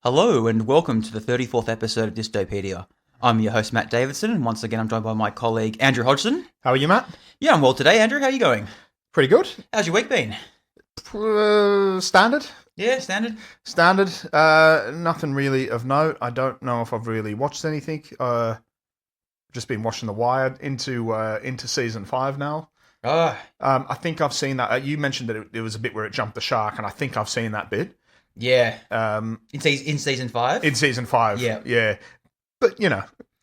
Hello and welcome to the 34th episode of Dystopedia. I'm your host Matt Davidson, and once again I'm joined by my colleague Andrew Hodgson. How are you, Matt? Yeah, I'm well today. Andrew, how are you going? Pretty good. How's your week been? Standard. Yeah, standard. Standard. Nothing really of note. I don't know if I've really watched anything. Just been watching The Wire into season 5 now. I think I've seen that. You mentioned that it was a bit where it jumped the shark, and I think I've seen that bit. Yeah. In season 5? In season 5. Yeah. Yeah. But,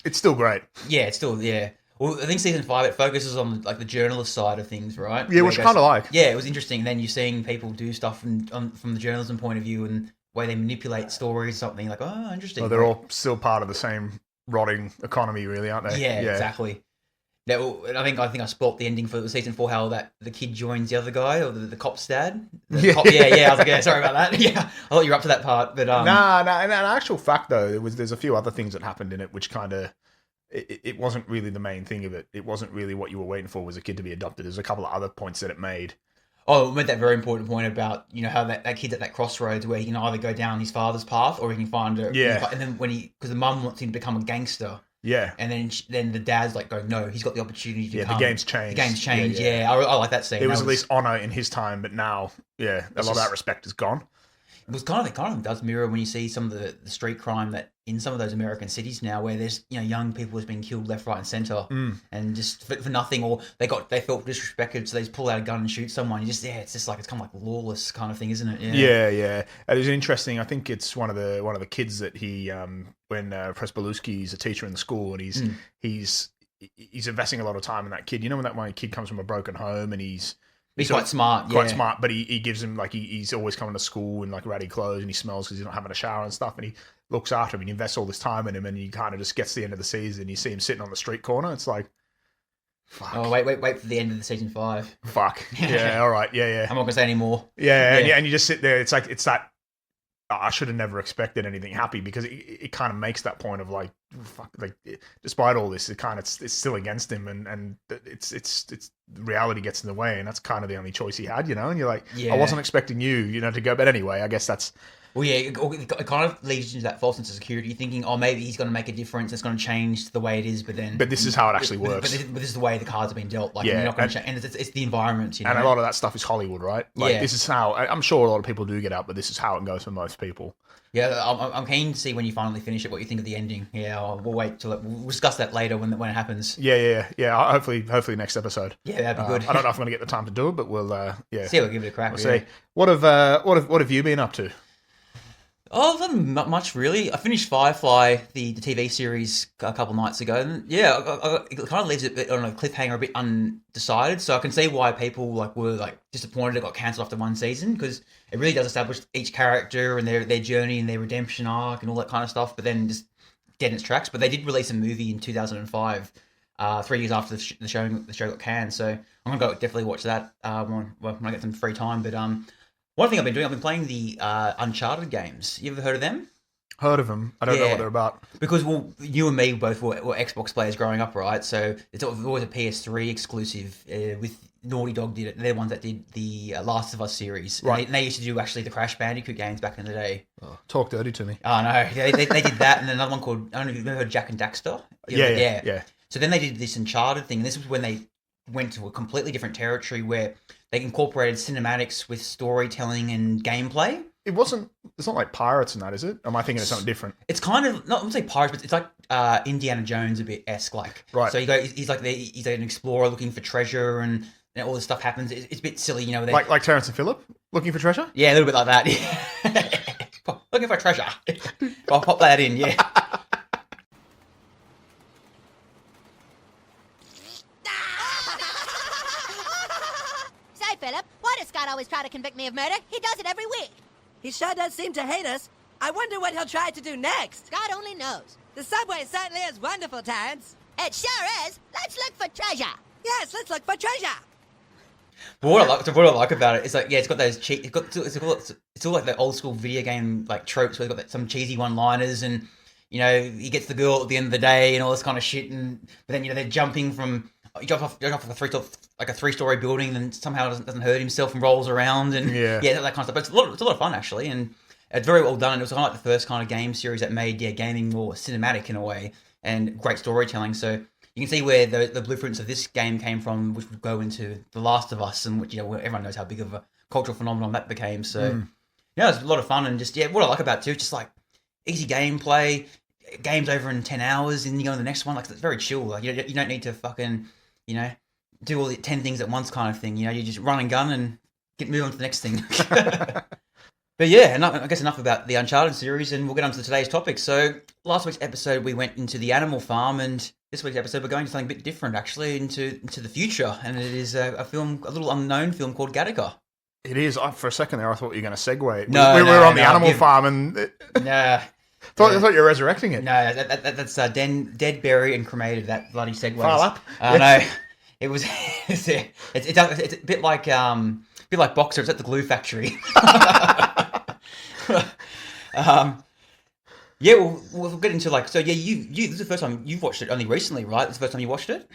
it's still great. Yeah, it's still, yeah. Well, I think season 5, it focuses on like the journalist side of things, right? Yeah, which I kind of like. Yeah, it was interesting. And then you're seeing people do stuff from the journalism point of view and the way they manipulate stories, something like, oh, interesting. Well, they're all still part of the same rotting economy, really, aren't they? Yeah. Exactly. I think I spoilt the ending for season 4. How that the kid joins the other guy or the cop's dad. Yeah. Cop, yeah. I was like, yeah, sorry about that. Yeah, I thought you were up to that part, but Nah. In actual fact, though, there's a few other things that happened in it which kind of it wasn't really the main thing of it. It wasn't really what you were waiting for was a kid to be adopted. There's a couple of other points that it made. Oh, it made that very important point about how that kid's at that crossroads where he can either go down his father's path or he can find a and then because the mum wants him to become a gangster. Yeah, and then the dad's like going, no, he's got the opportunity to come. The game's changed. The game's changed. Yeah. I like that scene. There was at least honor in his time, but now, a lot of that respect is gone. It was kind of does mirror when you see some of the street crime that in some of those American cities now, where there's young people who's been killed left, right, and center, and just for nothing, or they felt disrespected, so they just pull out a gun and shoot someone. It's just like it's kind of like lawless kind of thing, isn't it? Yeah. It was interesting. I think it's one of the kids that he when Prespaluski is a teacher in the school, and he's investing a lot of time in that kid. When that one kid comes from a broken home, and he's quite smart. Quite smart, but he gives him, like, he's always coming to school in, like, ratty clothes, and he smells because he's not having a shower and stuff, and he looks after him, and he invests all this time in him, and he kind of just gets to the end of the season, you see him sitting on the street corner, it's like, fuck. Oh, wait for the end of the season 5. Fuck. Yeah, all right, yeah. I'm not going to say any more. Yeah, and you just sit there, it's that, I should have never expected anything happy, because it kind of makes that point of like, fuck, like, despite all this, it's still against him, and it's reality gets in the way, and that's kind of the only choice he had, and you're like, I wasn't expecting you, to go, but anyway, I guess that's. Well, yeah, it kind of leads into that false sense of security, thinking, oh, maybe he's going to make a difference, it's going to change the way it is, but this is how it actually works. But this is the way the cards have been dealt. Like, you're not going to change, and it's the environment, And a lot of that stuff is Hollywood, right? Like, this is how, I'm sure a lot of people do get out, but this is how it goes for most people. Yeah, I'm keen to see when you finally finish it, what you think of the ending. Yeah, we'll wait till we'll discuss that later when it happens. Yeah. Hopefully next episode. Yeah, that'd be good. I don't know if I'm going to get the time to do it, but we'll see, we'll give it a crack. We'll see. What have you been up to? Oh, not much really. I finished Firefly, the TV series, a couple nights ago, and it kind of leaves it a bit on a cliffhanger, a bit undecided. So I can see why people were disappointed it got cancelled after one season, because it really does establish each character and their journey and their redemption arc and all that kind of stuff. But then just dead in its tracks. But they did release a movie in 2005, 3 years after the show got canned. So I'm gonna go definitely watch that when I get some free time. But one thing I've been playing the Uncharted games. You ever heard of them? Heard of them. I don't know what they're about. Because, you and me both were Xbox players growing up, right? So it's always a PS3 exclusive with Naughty Dog did it. They're the ones that did the Last of Us series. Right. And they used to do actually the Crash Bandicoot games back in the day. Oh, talk dirty to me. Oh, no. They did that, and another one called, I don't know if you've ever heard of Jack and Daxter? Yeah. So then they did this Uncharted thing, and this was when they went to a completely different territory where they incorporated cinematics with storytelling and gameplay. It's not like Pirates and that, is it? Am I thinking of something different? It's kind of, not, I wouldn't say Pirates, but it's like Indiana Jones a bit esque, like. Right. So he's like an explorer looking for treasure, and all this stuff happens. It's a bit silly, Like Terrence and Phillip looking for treasure? Yeah, a little bit like that. Looking for treasure. I'll pop that in, yeah. Philip, why does Scott always try to convict me of murder? He does it every week. He sure does seem to hate us. I wonder what he'll try to do next. God only knows. The subway certainly is wonderful, Terrence. It sure is. Let's look for treasure. Yes, let's look for treasure. But what I like about it is it's got those it's all like the old school video game tropes where they've got some cheesy one-liners, and he gets the girl at the end of the day and all this kind of shit, but then they're jumping from. He jumps off a three-story building, and somehow doesn't hurt himself and rolls around, and that kind of stuff. But it's a lot of fun actually, and It's very well done, and it was kind of like the first kind of game series that made gaming more cinematic in a way, and great storytelling. So you can see where the blueprints of this game came from, which would go into The Last of Us, and which everyone knows how big of a cultural phenomenon that became. So yeah, it's a lot of fun, and just what I like about it too is just like easy gameplay. Game's over in 10 hours, and you go to the next one. Like, it's very chill. Like, you don't need to fucking do all the 10 things at once kind of thing. You just run and gun and move on to the next thing. But yeah, I guess enough about the Uncharted series, and we'll get on to today's topic. So last week's episode, we went into the animal farm, and this week's episode, we're going to something a bit different, actually, into the future. And it is a little unknown film called Gattaca. It is. For a second there, I thought you were going to segue. No, we were on the animal farm, and Nah. I thought you were resurrecting it. No, that's dead, buried, and cremated. That bloody segue. File up. No, it was. It's a bit like Boxer. It's at the glue factory. Yeah, we'll get into like. So yeah, you. This is the first time you've watched it. Only recently, right? This is the first time you watched it.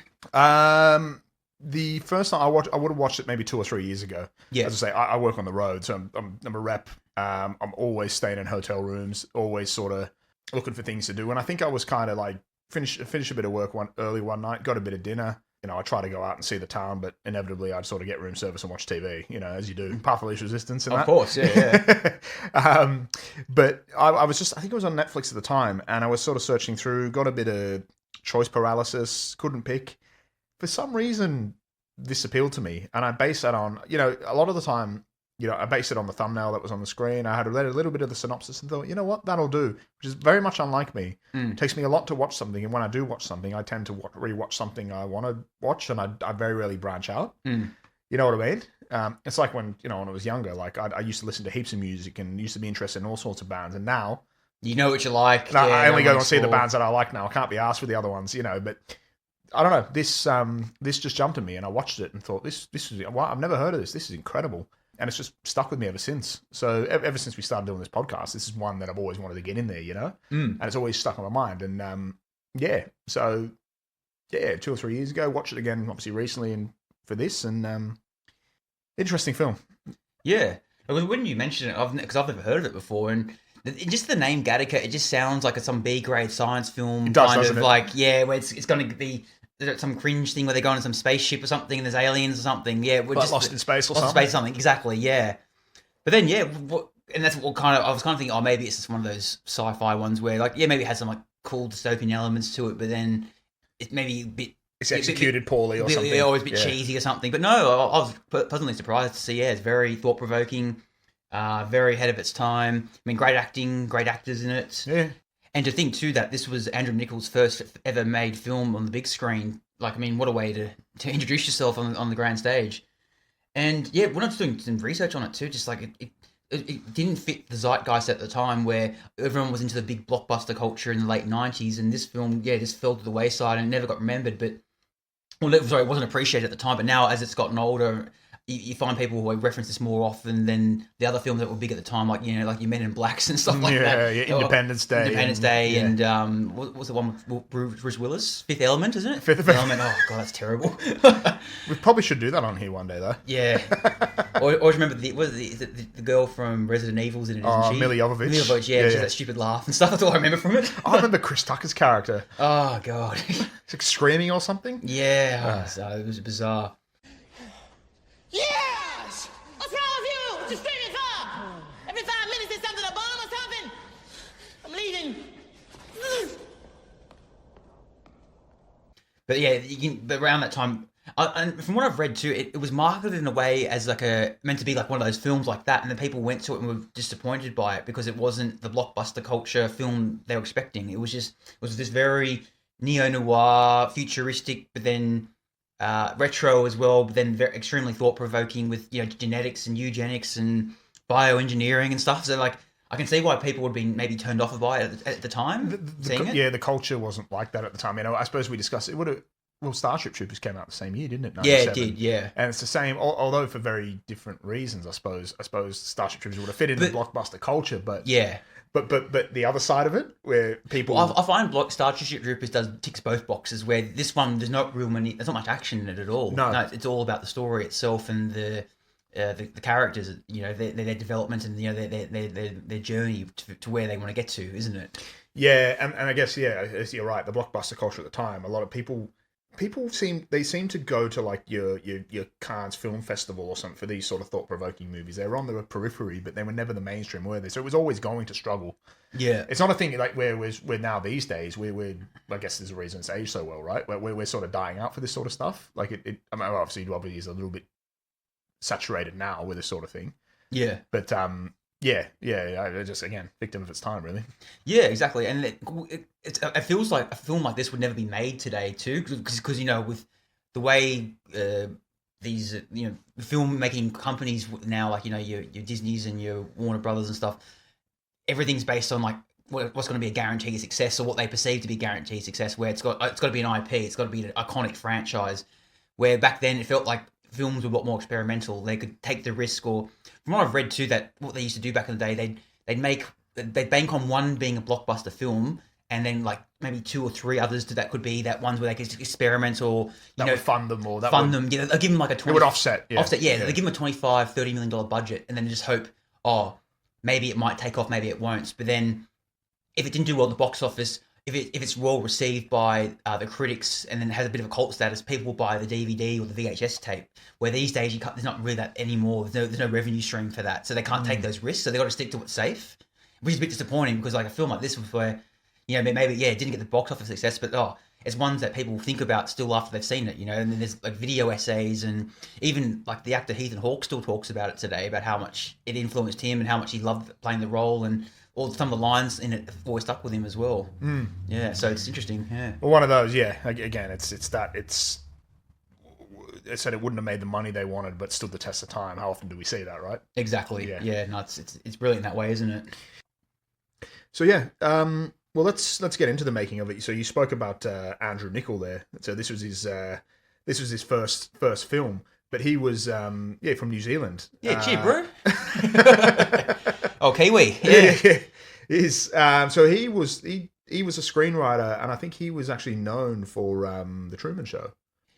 The first time I would have watched it maybe 2 or 3 years ago. Yeah. As I say, I work on the road, so I'm a rep. I'm always staying in hotel rooms, always sort of looking for things to do. And I think I was kind of like finish a bit of work early one night, got a bit of dinner. I try to go out and see the town, but inevitably I'd sort of get room service and watch TV, as you do. Path of Least Resistance and Of course, yeah. But I was I think it was on Netflix at the time, and I was sort of searching through, got a bit of choice paralysis, couldn't pick. For some reason, this appealed to me, and I base that on, a lot of the time, I based it on the thumbnail that was on the screen. I had read a little bit of the synopsis and thought, you know what, that'll do, which is very much unlike me. It takes me a lot to watch something, and when I do watch something, I tend to rewatch something I want to watch, and I very rarely branch out. You know what I mean? It's like when I was younger, like I used to listen to heaps of music and used to be interested in all sorts of bands, and now... You know what you like. I only go and see the bands that I like now. I can't be asked for the other ones, but... I don't know. This just jumped at me, and I watched it and thought, this is I've never heard of this. This is incredible, and it's just stuck with me ever since. So ever since we started doing this podcast, this is one that I've always wanted to get in there, and it's always stuck on my mind. And so 2 or 3 years ago, watched it again, obviously recently, and for this, and interesting film. Yeah, when you mentioned it, because I've never heard of it before, and just the name Gattaca, it just sounds like some B-grade science film, it does, kind of it? like where it's going to be some cringe thing where they go on some spaceship or something and there's aliens or something. Yeah, we're just Lost in Space or something. Exactly. Yeah, but then and that's what I was kind of thinking. Oh, maybe it's just one of those sci-fi ones where maybe it has some cool dystopian elements to it, but then it maybe a bit. It's executed poorly or something. Always a bit cheesy or something. But no, I was pleasantly surprised to see. Yeah, it's very thought-provoking. Very ahead of its time. I mean, great acting, great actors in it. Yeah. And to think, too, that this was Andrew Niccol's first ever made film on the big screen. Like, I mean, what a way to introduce yourself on the grand stage. And, yeah, when I was doing some research on it, too, just like it didn't fit the zeitgeist at the time where everyone was into the big blockbuster culture in the late 90s. And this film, just fell to the wayside and never got remembered. But, it wasn't appreciated at the time. But now, as it's gotten older... You find people who reference this more often than the other films that were big at the time, like your Men in Blacks and stuff like that. Yeah, Independence Day. And what was the one with Bruce Willis? Fifth Element, isn't it? Fifth Element. Oh god, that's terrible. We probably should do that on here one day, though. Yeah. Or remember the girl from Resident Evil's in it, isn't she? Milla Jovovich. Milla Jovovich, yeah, she has that stupid laugh and stuff. That's all I remember from it. I remember Chris Tucker's character. Oh god. It's like screaming or something. Yeah. It was bizarre. Yes! What's wrong with you? What you screaming for? Every 5 minutes there's something, a bomb or something? I'm leaving. But yeah, but around that time, and from what I've read too, it was marketed in a way as meant to be like one of those films like that, and then people went to it and were disappointed by it because it wasn't the blockbuster culture film they were expecting. It was this very neo-noir, futuristic, but then retro as well, but then very extremely thought-provoking with genetics and eugenics and bioengineering and stuff. So I can see why people would be maybe turned off by it at the time, seeing it. Yeah, the culture wasn't like that at the time. I suppose we discussed it. Starship Troopers came out the same year, didn't it? 97? Yeah, it did, yeah. And it's the same, although for very different reasons, I suppose. Starship Troopers would have fit into the blockbuster culture, but... Yeah. But the other side of it, where people... Well, I find Starship Troopers ticks both boxes, where this one, there's not much action in it at all. No. It's all about the story itself and the the characters, you know, their development and, you know, their journey to where they want to get to, isn't it? Yeah, and I guess you're right. The blockbuster culture at the time, a lot of people seem to go to like your Cannes Film Festival or something for these sort of thought provoking movies. They were on the periphery, but they were never the mainstream, were they? So it was always going to struggle. Yeah, it's not a thing like where we're now these days. We're I guess there's a reason it's aged so well, right? We're sort of dying out for this sort of stuff. Like it I mean, obviously is a little bit saturated now with this sort of thing. Yeah, but yeah, just again victim of its time, really. Yeah, exactly, and it feels like a film like this would never be made today too, because you know, with the way these you know filmmaking companies now, like, you know, your Disneys and your Warner Brothers and stuff, everything's based on like what's going to be a guaranteed success, or what they perceive to be guaranteed success, where it's got to be an IP, it's got to be an iconic franchise. Where back then it felt like films were a lot more experimental. They could take the risk, or from what I've read too, that what they used to do back in the day, they'd bank on one being a blockbuster film, and then like maybe 2 or 3 others that could be that ones where they could experiment, or would fund them, or them. Yeah, they'll give them like a 20. It would offset. Yeah. Yeah. They give them a $25-30 million budget, and then just hope, oh, maybe it might take off, maybe it won't. But then, if it didn't do well at the box office, if it's well received by the critics, and then has a bit of a cult status, people will buy the DVD or the VHS tape. Where these days there's not really that anymore. There's no revenue stream for that, so they can't take those risks. So they got to stick to what's safe, which is a bit disappointing, because like a film like this was where, you know, maybe it didn't get the box office success, but it's ones that people think about still after they've seen it, you know. And then there's like video essays, and even like the actor Ethan Hawke still talks about it today, about how much it influenced him and how much he loved playing the role, and some of the lines in it have always stuck with him as well. Yeah, so it's interesting. Yeah. Well, one of those. Yeah. Again, it said it wouldn't have made the money they wanted, but stood the test of time. How often do we see that, right? Exactly. Yeah. No, it's brilliant that way, isn't it? So yeah. Well, let's get into the making of it. So you spoke about Andrew Niccol there. So this was his first film, but he was from New Zealand. Yeah, cheer, bro. Oh, Kiwi. Yeah. So he was a screenwriter, and I think he was actually known for The Truman Show.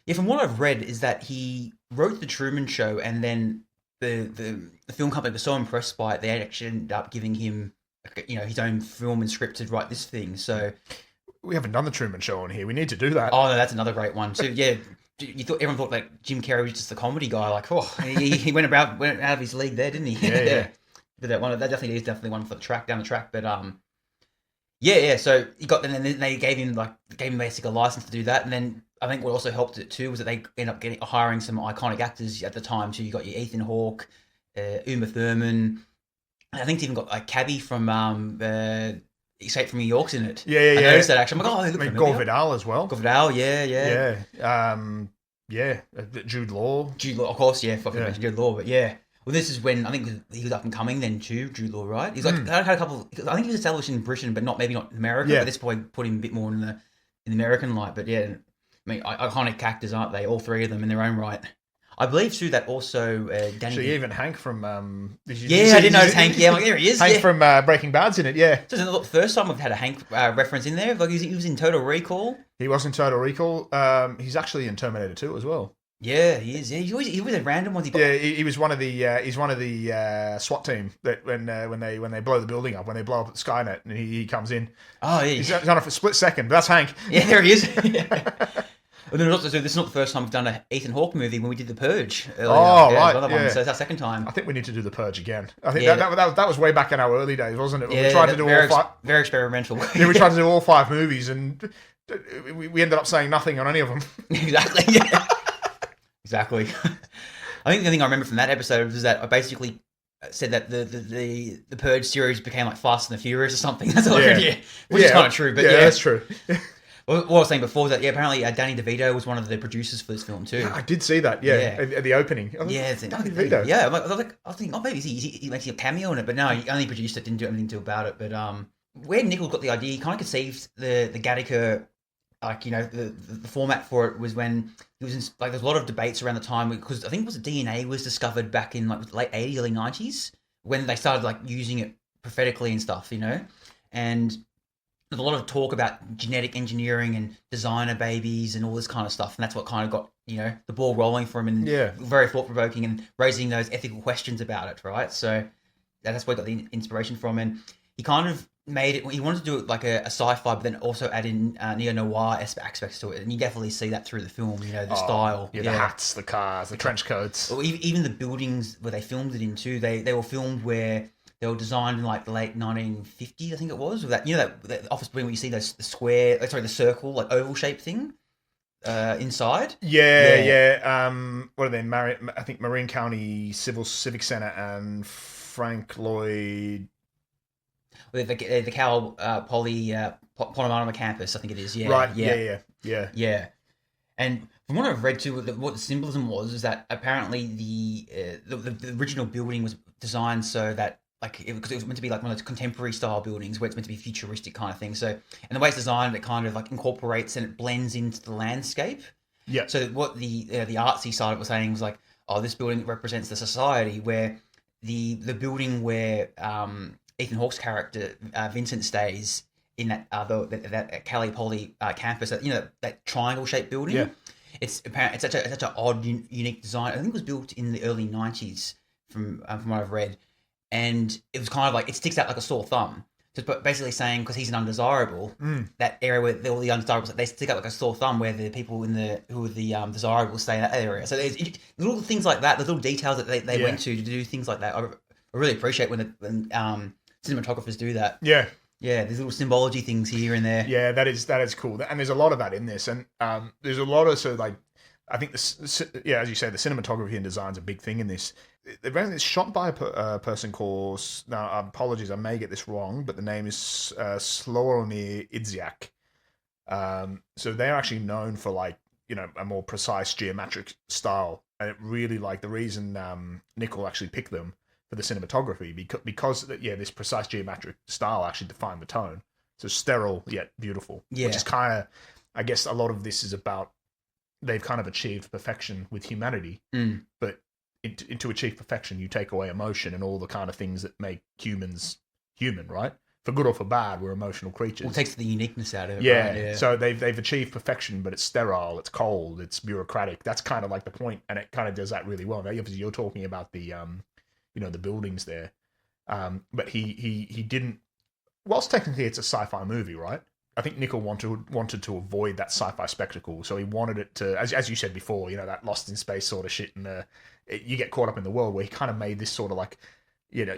Yeah, from what I've read is that he wrote The Truman Show, and then the film company was so impressed by it, they actually ended up giving him, you know, his own film and script to write this thing. So we haven't done The Truman Show on here. We need to do that. Oh no, that's another great one. So yeah. Everyone thought like Jim Carrey was just a comedy guy. Like, he went out of his league there, didn't he? Yeah. But that definitely is one for down the track. But yeah. So he got, and then they gave him basically a license to do that. And then I think what also helped it too was that they ended up hiring some iconic actors at the time too. You got your Ethan Hawke, Uma Thurman. And I think they even got like Cabby from Escape from New York's in it. Yeah. I noticed that actually. I'm like, I mean, Gore Vidal as well. Gore Vidal, yeah. Jude Law. Of course, yeah. Fucking Jude Law, but yeah. Well, this is when I think he was up and coming then too, Jude Law, right? He's like had a couple. I think he was established in Britain, but maybe not in America. Yeah. But this probably put him a bit more in the American light. But yeah, I mean, iconic actors, aren't they? All three of them in their own right. I believe too that also Danny. So even Hank from I didn't notice Hank. Yeah, like, there he is. Hank from Breaking Bad's in it. Yeah. So it's not the first time we've had a Hank reference in there. Like he was in Total Recall. He was in Total Recall. He's actually in Terminator 2 as well. Yeah, he is. Yeah, he always had random ones. He was one of the he's one of the SWAT team that when they blow the building up, when they blow up Skynet, and he comes in. Oh yeah, he's on it for a split second. But that's Hank. Yeah, there he is. Yeah. Well, then also, so this is not the first time we've done an Ethan Hawke movie when we did The Purge earlier. Right. One, so it's our second time. I think we need to do The Purge again. I think that was way back in our early days, wasn't it? Yeah, we tried to do very experimental. Yeah, we tried to do all 5 movies, and we ended up saying nothing on any of them. Exactly. Yeah. Exactly. I think the thing I remember from that episode was that I basically said that the Purge series became like Fast and the Furious or something. That's all I heard, which is kind of true. But yeah, that's true. What I was saying before that, apparently Danny DeVito was one of the producers for this film too. Yeah, I did see that. Yeah. At the opening. Danny DeVito. Yeah, I think, maybe he makes a cameo in it, but no, he only produced it, didn't do anything about it. But where Niccol got the idea, he kind of conceived the Gattaca, like, you know, the format for it was when it was in, like, there's a lot of debates around the time, because I think it was DNA was discovered back in like late 80s, early 90s when they started like using it prophetically and stuff, you know, and there's a lot of talk about genetic engineering and designer babies and all this kind of stuff, and that's what kind of got the ball rolling for him, and very thought provoking and raising those ethical questions about it, right? So that's where he got the inspiration from, and he kind of made it. He wanted to do it like a sci-fi, but then also add in neo-noir aspects to it, and you definitely see that through the film. The style, the hats, the cars, the trench coats, or even the buildings where they filmed it in too. They were filmed where they were designed in like the late 1950s, I think it was. With that, that office building where you see the circle, like oval shaped thing inside. Yeah. What are they? I think Marin County Civic Center and Frank Lloyd. The Cal Poly Polymarama campus, I think it is. Yeah. Right. Yeah. And from what I've read too, what the symbolism was is that apparently the original building was designed so that because it was meant to be like one of those contemporary style buildings where it's meant to be futuristic kind of thing. So, and the way it's designed, it kind of like incorporates and it blends into the landscape. Yeah. So what the artsy side of it was saying was like, oh, this building represents the society, where the building where Ethan Hawke's character Vincent stays in that Cali Poly campus, that triangle shaped building. Yeah. It's such an odd, unique design. I think it was built in the early 90s from what I've read. And it was kind of like, it sticks out like a sore thumb. Just basically saying, because he's an undesirable, that area where all the undesirables, they stick out like a sore thumb, where the people who are the desirables stay in that area. So there's little things like that, the little details that they went to do things like that. I really appreciate when cinematographers do that. Yeah. Yeah, there's little symbology things here and there. Yeah, that is cool. And there's a lot of that in this. And there's a lot of, I think, as you say, the cinematography and design's a big thing in this. It's shot by a person called, now apologies, I may get this wrong, but the name is Slawomir Idziak. So they're actually known for a more precise geometric style. And it really the reason Niccol actually picked them for the cinematography because this precise geometric style actually defined the tone. So sterile yet beautiful, which is kind of, I guess a lot of this is about, they've kind of achieved perfection with humanity, but to achieve perfection, you take away emotion and all the kind of things that make humans human, right? For good or for bad, we're emotional creatures. Well, it takes the uniqueness out of it. Yeah. Right? Yeah. So they've achieved perfection, but it's sterile, it's cold, it's bureaucratic. That's kind of like the point, and it kind of does that really well. Now, obviously, you're talking about the the buildings there, but he didn't. Whilst technically it's a sci-fi movie, right? I think Niccol wanted to avoid that sci-fi spectacle, so he wanted it to, as you said before, that Lost in Space sort of shit, and you get caught up in the world, where he kind of made this sort of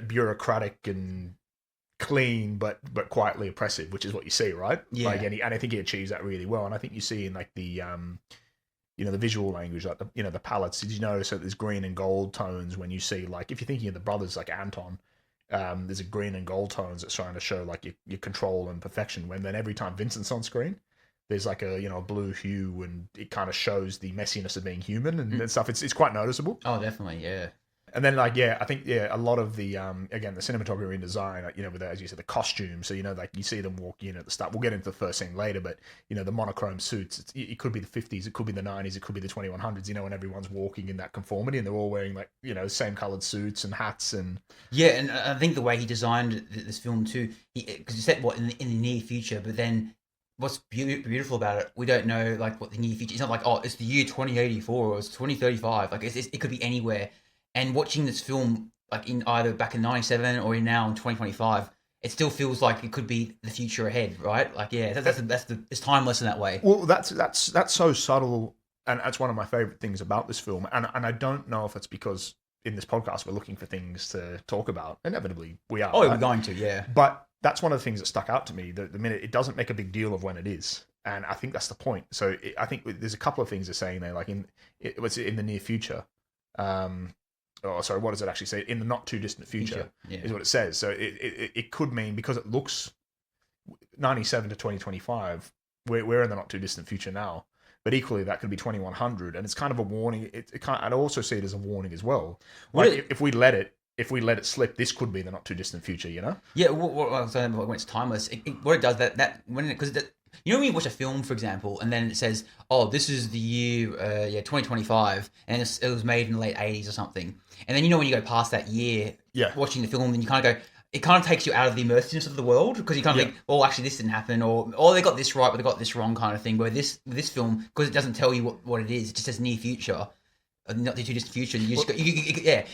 bureaucratic and clean, but quietly oppressive, which is what you see, right? Yeah. And I think he achieves that really well, and I think you see in the visual language, like the palettes. Did you notice that there's green and gold tones when you see, if you're thinking of the brothers like Anton? There's a green and gold tones that's trying to show your control and perfection. When then every time Vincent's on screen, there's a blue hue, and it kind of shows the messiness of being human and stuff. It's quite noticeable. Oh, definitely, yeah. And then I think a lot of the again, the cinematography and design, with as you said, the costumes. So you see them walk in at the start. We'll get into the first scene later, but the monochrome suits. It could be the 50s, it could be the 90s, it could be the 2100s. When everyone's walking in that conformity, and they're all wearing same coloured suits and hats and and I think the way he designed this film too, because he said in the near future, but then what's beautiful about it, we don't know what the near future. It's not like, oh, it's the year 2084 or it's 2035. It could be anywhere. And watching this film, in either back in '97 or now in 2025, it still feels like it could be the future ahead, right? It's timeless in that way. Well, that's so subtle, and that's one of my favorite things about this film. And I don't know if it's because in this podcast we're looking for things to talk about. Inevitably, we are. Oh, right? we're going to, yeah. But that's one of the things that stuck out to me. The minute it doesn't make a big deal of when it is, and I think that's the point. So I think there's a couple of things they're saying there, it was in the near future. What does it actually say? In the not too distant future, is what it says. So it could mean, because it looks 97 to 2025, we're in the not too distant future now. But equally, that could be 2100, and it's kind of a warning. I'd also see it as a warning as well. If we let it slip, this could be the not too distant future. Yeah. What I'm saying when it's timeless, what it does because when you watch a film, for example, and then it says, "Oh, this is the year, 2025," and it was made in the late '80s or something, and then when you go past that year, watching the film, then you kind of go, it kind of takes you out of the immersiveness of the world because you kind of think, oh, actually, this didn't happen, or oh, they got this right, but they got this wrong, kind of thing. Where this film, because it doesn't tell you what it is, it just says near future. Not the too distant future. You just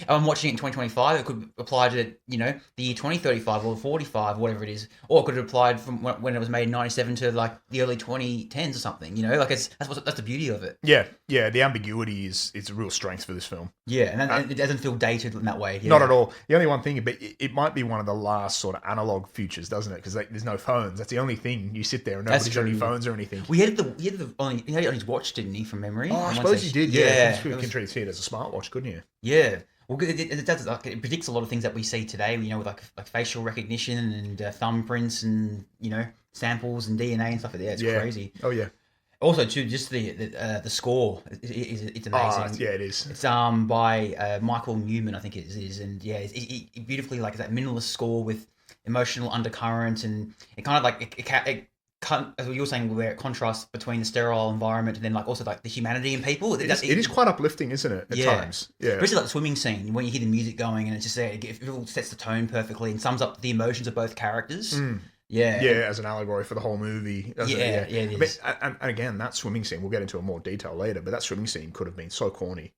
I'm watching it in 2025. It could apply to the year 2035 or 45, whatever it is, or it could have applied from when it was made in 97 to like the early 2010s or something. Like that's the beauty of it. Yeah. The ambiguity is a real strength for this film. Yeah, and it doesn't feel dated in that way. Yeah. Not at all. The only one thing, but it might be one of the last sort of analog futures, doesn't it? Because there's no phones. That's the only thing. You sit there and nobody's got any phones or anything. He had his watch, didn't he, from memory? Oh, I suppose he did. Yeah, you can see it as a smartwatch, couldn't you? Yeah. Well, it does. Like, it predicts a lot of things that we see today. With like facial recognition and thumbprints and samples and DNA and stuff like that. It's crazy. Oh yeah. Also, too, just the score it's amazing. Oh, yeah, it is. It's by Michael Newman, I think it is, and yeah, it beautifully like that minimalist score with emotional undercurrent, and it kind of like it as you were saying, where it contrasts between the sterile environment and then like also like the humanity in people. It is quite uplifting, isn't it? At times, yeah. Especially like the swimming scene when you hear the music going and it's just it all sets the tone perfectly and sums up the emotions of both characters. Yeah, as an allegory for the whole movie. It is. And again, that swimming scene, we'll get into it more detail later, but that swimming scene could have been so corny.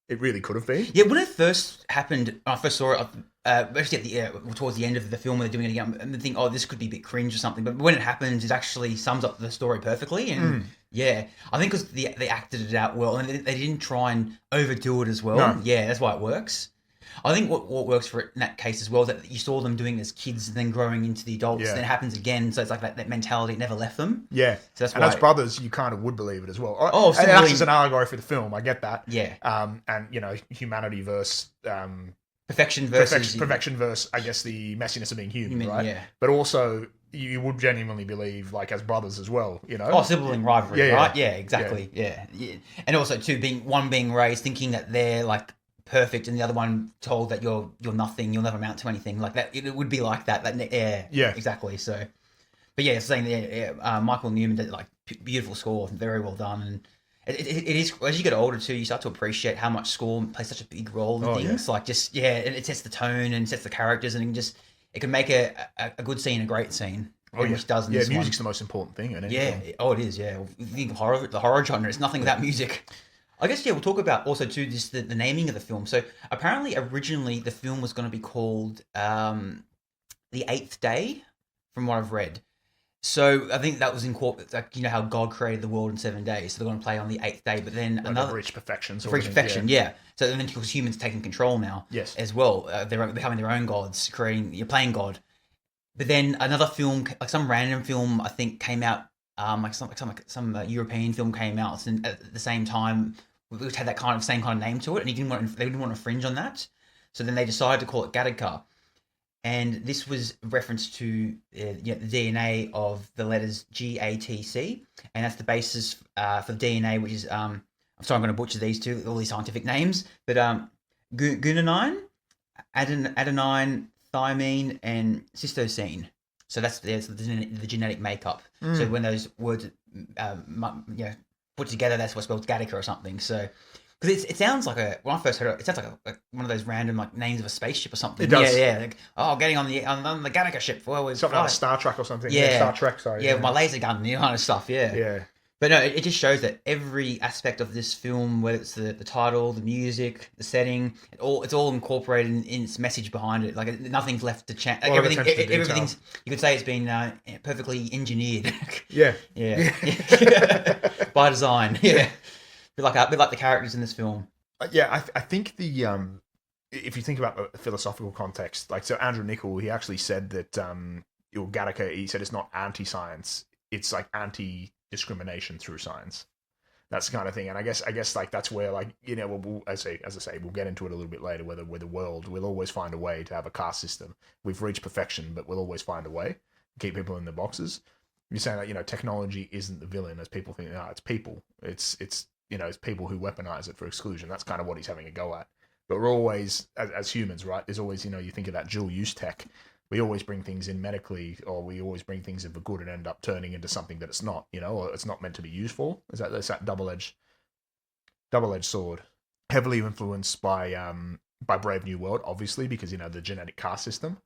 It really could have been. Yeah, when it first happened, I first saw it, actually towards the end of the film when they're doing it again, and they think, oh, this could be a bit cringe or something, but when it happens, it actually sums up the story perfectly, and I think because they acted it out well, and they didn't try and overdo it as well. No. Yeah, that's why it works. I think what works for it in that case as well is that you saw them doing it as kids and then growing into the adults, then it happens again. So it's like that mentality never left them. Yeah. So that's and why as brothers, you kind of would believe it as well. Oh, and that's just an allegory for the film. I get that. Yeah. And humanity versus perfection versus I guess the messiness of being human, right? Yeah. But also you would genuinely believe, like, as brothers as well, Oh, sibling rivalry, right? Yeah, exactly. Yeah. And also too, being raised thinking that they're like perfect, and the other one told that you're nothing, you'll never amount to anything. Like that, it would be like that. Yeah, exactly. So, but yeah, saying Michael Newman did like beautiful score, very well done, and it is as you get older too, you start to appreciate how much score plays such a big role in things. Yeah. Like it sets the tone and sets the characters, and it can make a good scene a great scene. Which does in this music's one. The most important thing in it. It is. Yeah, think of the horror genre. It's nothing without music. I guess, we'll talk about also, too, just the naming of the film. So, apparently, originally, the film was going to be called The Eighth Day, from what I've read. So, I think that was like, how God created the world in 7 days. So, they're going to play on the eighth day. But then another... Reach perfection. Reach perfection, yeah. So, then because humans taking control now as well. They're becoming their own gods, you're playing God. But then another film, like some random film, I think, came out, some European film came out at the same time, which had that same kind of name to it, and they didn't want to infringe on that. So then they decided to call it Gattaca, and this was a reference to the DNA of the letters GATC, and that's the basis for the DNA, which is I'm sorry, I'm going to butcher all these scientific names, but guanine, adenine, thymine, and cytosine. So that's the genetic makeup. So when those words put together, that's what's spelled Gattaca or something. So, because it sounds like when I first heard it, it sounds like one of those random like names of a spaceship or something. It does. Yeah. Like, getting on the Gattaca ship. Well, something like Star Trek or something. Yeah. Star Trek. Sorry. Yeah, with my laser gun, kind of stuff. Yeah. Yeah. But no, it just shows that every aspect of this film, whether it's the title, the music, the setting, it's all incorporated in its message behind it. Like nothing's left to change. Like, everything's you could say it's been perfectly engineered. Yeah. By design. Yeah. A bit like the characters in this film. I think if you think about the philosophical context, like, so Andrew Niccol, he actually said that Gattaca, he said it's not anti-science, it's like anti-discrimination through science. That's the kind of thing. And I guess like that's where, like, as I say, we'll get into it a little bit later, whether with the world, we'll always find a way to have a caste system. We've reached perfection, but we'll always find a way to keep people in their boxes. You're saying that, technology isn't the villain, as people think, it's people. It's people who weaponize it for exclusion. That's kind of what he's having a go at. But we're always, as humans, right, there's always, you think of that dual use tech. We always bring things in medically, or we always bring things in for good and end up turning into something that it's not, or it's not meant to be used for. That's that double-edged sword. Heavily influenced by Brave New World, obviously, because, the genetic caste system.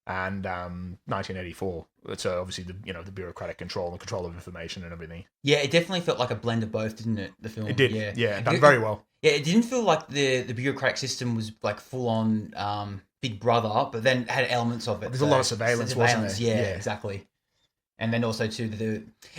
and 1984. So obviously the bureaucratic control and the control of information and everything. Yeah, it definitely felt like a blend of both, didn't it? The film. It did. Yeah, Yeah, done very well. Yeah, it didn't feel like the bureaucratic system was like full on Big Brother, but then had elements of it. There's a lot of surveillance, wasn't there? Yeah, exactly. And then also too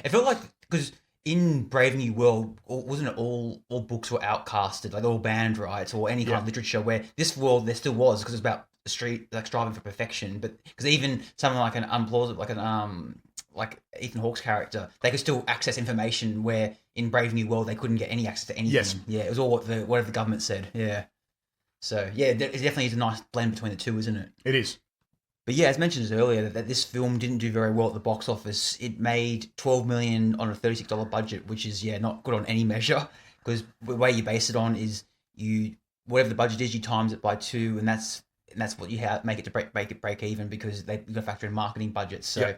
it felt like because in Brave New World, wasn't it all books were outcasted, like all banned, right, or any kind of literature? Where this world there still was because it was about the street like striving for perfection, but because even something like an unplausible like Ethan Hawke's character, they could still access information where in Brave New World they couldn't get any access to anything. Yes. Yeah, it was all whatever the government said. Yeah. So yeah, it definitely is a nice blend between the two, isn't it? It is. But yeah, as mentioned earlier, that this film didn't do very well at the box office. It made $12 million on a $36 budget, which is not good on any measure, because the way you base it on is whatever the budget is, you times it by 2, and that's what you make it to break even, because you got to factor in marketing budgets. So,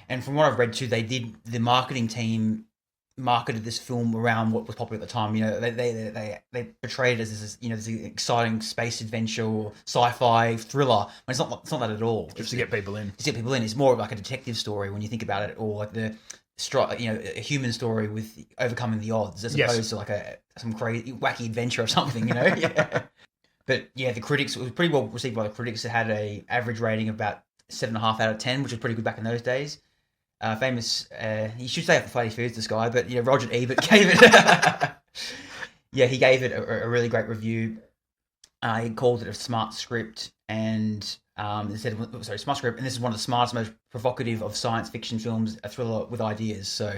and from what I've read too, the marketing team marketed this film around what was popular at the time. They portrayed it as this exciting space adventure or sci-fi thriller. But it's not that at all. Just to get people in. To get people in, it's more of like a detective story when you think about it, or like a human story with overcoming the odds, as opposed to like some crazy wacky adventure or something. Yeah. But yeah, it was pretty well received by the critics. It had a average rating of about 7.5 out of 10, which was pretty good back in those days. Famous, you should say after Friday Foods, this guy, but Roger Ebert gave it. He gave it a really great review. He called it a smart script, and smart script, and this is one of the smartest, most provocative of science fiction films, a thriller with ideas. So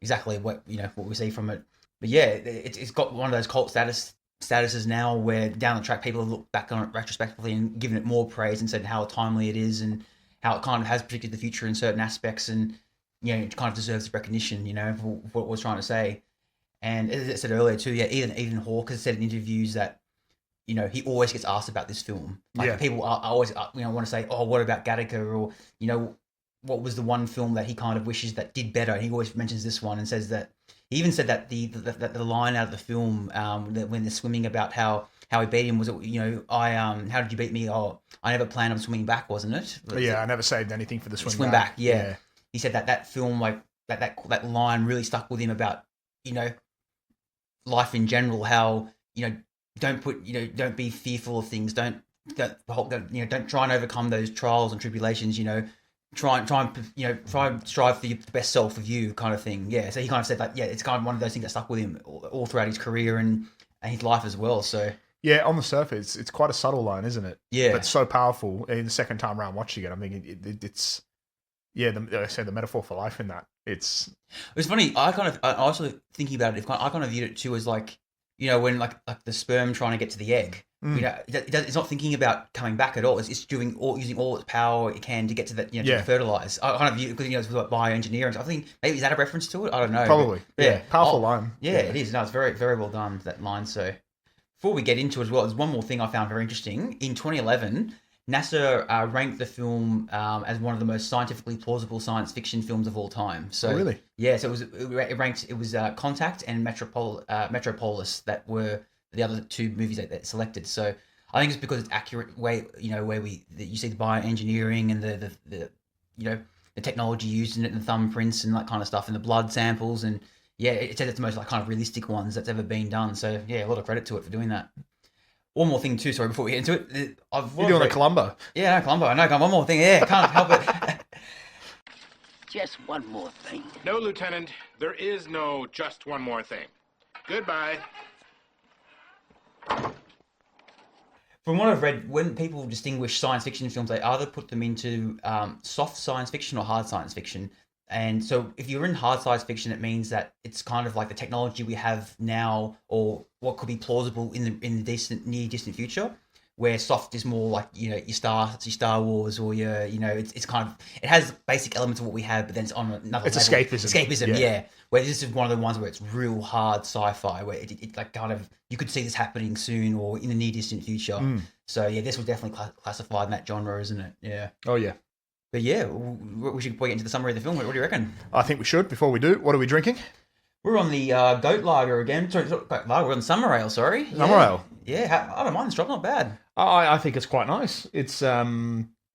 exactly what we see from it. But yeah, it's got one of those cult statuses now, where down the track people have looked back on it retrospectively and given it more praise and said how timely it is and how it kind of has predicted the future in certain aspects, and it kind of deserves recognition, for what it was trying to say. And as I said earlier too, even Hawke has said in interviews that he always gets asked about this film. Like people are always want to say, oh, what about Gattaca, or what was the one film that he kind of wishes that did better, and he always mentions this one and says that he even said that the line out of the film that when they're swimming about how he beat him was, how did you beat me? Oh, I never planned on swimming back, wasn't it? I never saved anything for the swim back. Yeah. He said that film, like that line really stuck with him about life in general. How don't be fearful of things. Don't try and overcome those trials and tribulations. Try and strive for the best self of you, kind of thing. Yeah. So he kind of said that. Yeah, it's kind of one of those things that stuck with him all throughout his career and his life as well. So. Yeah, on the surface, it's quite a subtle line, isn't it? Yeah. But so powerful. In the second time around watching it, I mean, it's... Yeah, the metaphor for life in that. It's funny. I also thinking about it. I kind of viewed it too as like, when like the sperm trying to get to the egg. It's not thinking about coming back at all. It's using all its power it can to get to that, to fertilize. I kind of view it because it's like bioengineering. So I think maybe is that a reference to it? I don't know. Probably. But, powerful line. Yeah, it is. No, it's very very well done, that line. So before we get into it as well, there's one more thing I found very interesting. In 2011. NASA ranked the film as one of the most scientifically plausible science fiction films of all time. So really, yeah. So it ranked. It was Contact and Metropolis that were the other two movies that selected. So I think it's because it's accurate way where you see the bioengineering and the technology used in it, and the thumbprints and that kind of stuff, and the blood samples, and it says it's the most like kind of realistic ones that's ever been done. So yeah, a lot of credit to it for doing that. One more thing too, sorry, before we get into it. You're doing a Columbo. Yeah, Columbo. I know, one more thing. Yeah, can't help it. Just one more thing. No, Lieutenant. There is no just one more thing. Goodbye. From what I've read, when people distinguish science fiction films, they either put them into soft science fiction or hard science fiction. And so if you're in hard science fiction, it means that it's kind of like the technology we have now, or what could be plausible in the near distant future. Where soft is more like your Star Wars, or it's kind of, it has basic elements of what we have, but then it's on another level. Escapism, yeah. Where this is one of the ones where it's real hard sci-fi, where it like kind of, you could see this happening soon or in the near distant future. So yeah, this was definitely classified in that genre, isn't it? Yeah. Oh yeah. But yeah, we should probably get into the summary of the film. What do you reckon? I think we should. Before we do, what are we drinking? We're on the goat lager again. Sorry, not goat lager. We're on summer ale. Sorry. Summer ale. Yeah, I don't mind. It's not bad. I think it's quite nice. It's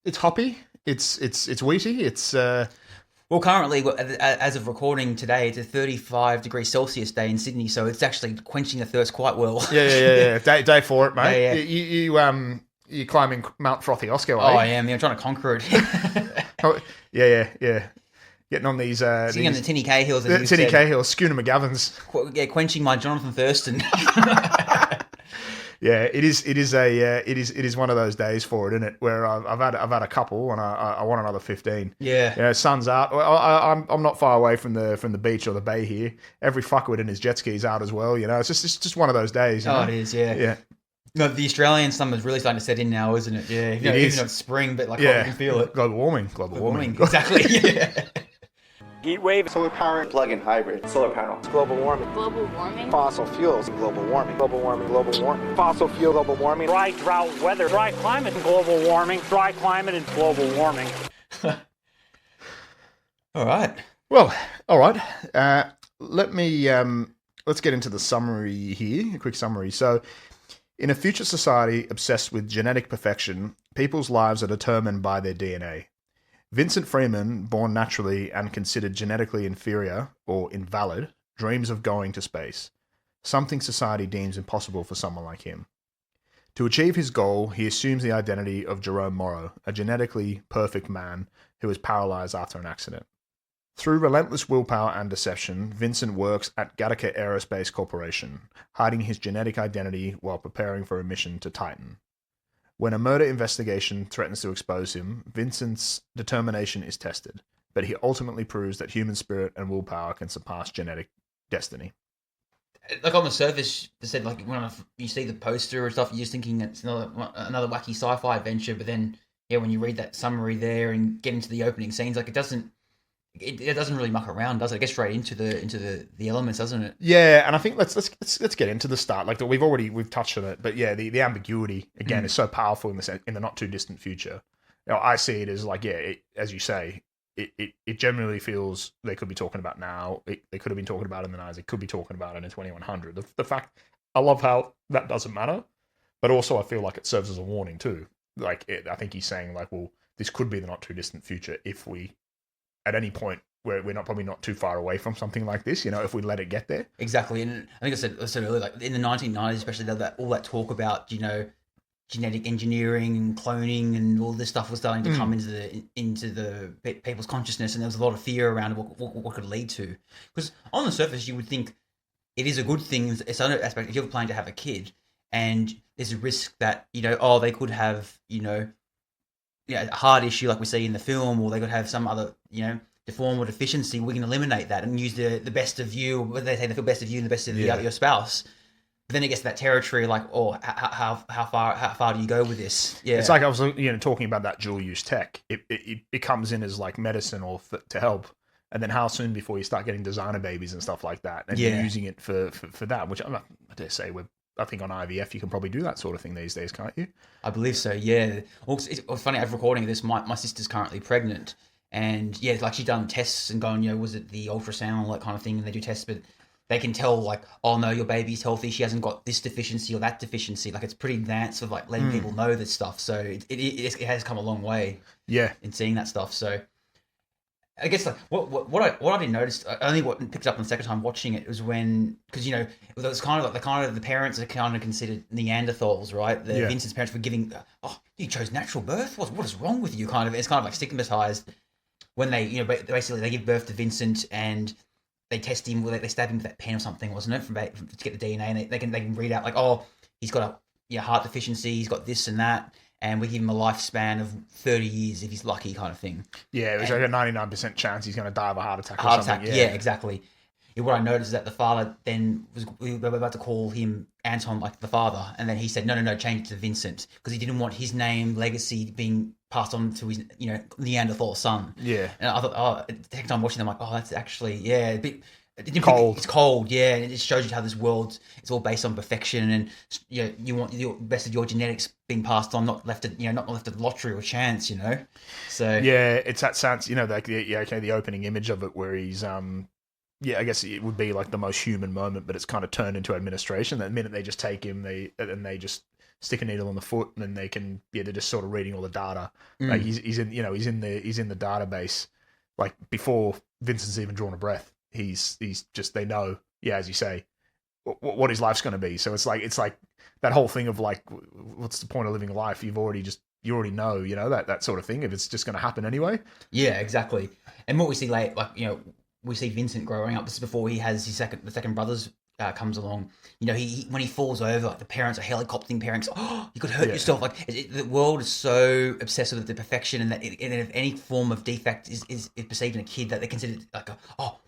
It's hoppy. It's wheaty. It's Well, currently, as of recording today, it's a 35 degrees Celsius day in Sydney, so it's actually quenching the thirst quite well. yeah. Day for it, mate. Yeah. You climbing Mount Frothy Oscar? Oh, I am. Yeah, I'm trying to conquer it. Oh, yeah. Getting on these Sitting on the Tinny Cahills, the Tinny Cahills, Schooner McGovern's. Yeah, quenching my Jonathan Thurston. Yeah, it is one of those days for it, isn't it? Where I've had a couple and I want another 15. Yeah. Sun's out. I'm not far away from the beach or the bay here. Every fuckwit in his jet ski's out as well. It's just one of those days. You know? It is. Yeah. Yeah. No, the Australian summer's really starting to set in now, isn't it? Yeah. Even though it's spring, but like, you can feel it. Global warming. Exactly. Yeah. Heat wave, solar power, plug-in hybrid, solar panel, global warming, fossil fuels, global warming, fossil fuel, global warming, dry drought weather, dry climate, global warming, dry climate and global warming. All right. Well, all right. Let's get into the summary here, a quick summary. So, in a future society obsessed with genetic perfection, people's lives are determined by their DNA. Vincent Freeman, born naturally and considered genetically inferior or invalid, dreams of going to space, something society deems impossible for someone like him. To achieve his goal, he assumes the identity of Jerome Morrow, a genetically perfect man who is paralyzed after an accident. Through relentless willpower and deception, Vincent works at Gattaca Aerospace Corporation, hiding his genetic identity while preparing for a mission to Titan. When a murder investigation threatens to expose him, Vincent's determination is tested, but he ultimately proves that human spirit and willpower can surpass genetic destiny. Like on the surface, they said like when you see the poster or stuff, you're just thinking it's another wacky sci-fi adventure. But then, when you read that summary there and get into the opening scenes, like it doesn't really muck around, does it? It gets straight into the elements, doesn't it? Yeah, and I think let's get into the start. Like we've touched on it, but yeah, the ambiguity again is so powerful in the not too distant future. I see it as like as you say, it generally feels they could be talking about now. They could have been talking about it in the 90s. They could be talking about it in 2100. The fact I love how that doesn't matter, but also I feel like it serves as a warning too. Like I think he's saying like, well, this could be the not too distant future if we. At any point where we're probably not too far away from something like this, if we let it get there. Exactly, and I think I said earlier, like in the 1990s, especially all that talk about genetic engineering and cloning and all this stuff was starting to come into the people's consciousness, and there was a lot of fear around what could lead to. Because on the surface, you would think it is a good thing. It's another aspect if you're planning to have a kid, and there's a risk that they could have a heart issue like we see in the film, or they could have some other, deform or deficiency. We can eliminate that and use the best of you, what they say, the best of you and the best of your spouse. But then it gets to that territory like, how far do you go with this? Yeah. It's like I was talking about that dual use tech. It comes in as like medicine or to help. And then how soon before you start getting designer babies and stuff like that, and you're using it for that, which I dare say I think on IVF you can probably do that sort of thing these days, can't you? I believe so, yeah. Also, it's funny, I'm recording this, my sister's currently pregnant, and like she's done tests and gone, was it the ultrasound, all that kind of thing, and they do tests, but they can tell like, oh no, your baby's healthy, she hasn't got this deficiency or that deficiency. Like it's pretty advanced of like letting people know this stuff. So it has come a long way. Yeah. In seeing that stuff. So I guess like what I didn't notice, only what picked up on the second time watching it was when, because it was kind of like the parents are kind of considered Neanderthals, right? Vincent's parents were giving, you chose natural birth. What is wrong with you? Kind of, it's kind of like stigmatized when they basically they give birth to Vincent and they test him, they stab him with that pen or something, wasn't it, to get the DNA, and they can read out like, he's got a heart deficiency, he's got this and that. And we give him a lifespan of 30 years if he's lucky, kind of thing. Yeah, it was like a 99% chance he's going to die of a heart attack or something. Yeah, exactly. What I noticed is that the father then we were about to call him Anton, like the father, and then he said, no, change it to Vincent, because he didn't want his name, legacy being passed on to his, Neanderthal son. Yeah. And I thought, the next time watching them, I'm like, that's actually, a bit... It's cold, yeah, and it just shows you how this world is all based on perfection, and you want the best of your genetics being passed on, not left to lottery or chance, So yeah, it's that sense, like the opening image of it where he's I guess it would be like the most human moment, but it's kind of turned into administration. The minute they just take him, they just stick a needle in the foot, and then they're just sort of reading all the data. Like he's in the database, like before Vincent's even drawn a breath. He's just, they know, as you say, what his life's going to be. So it's like that whole thing of like, what's the point of living life? You already know, that sort of thing, if it's just going to happen anyway. Yeah, exactly. And what we see late, like, we see Vincent growing up. This is before he has the second brother's comes along. He when he falls over, like the parents are helicoptering parents. Oh, you could hurt yourself. Like the world is so obsessed with the perfection, and that if any form of defect is perceived in a kid, that they consider like,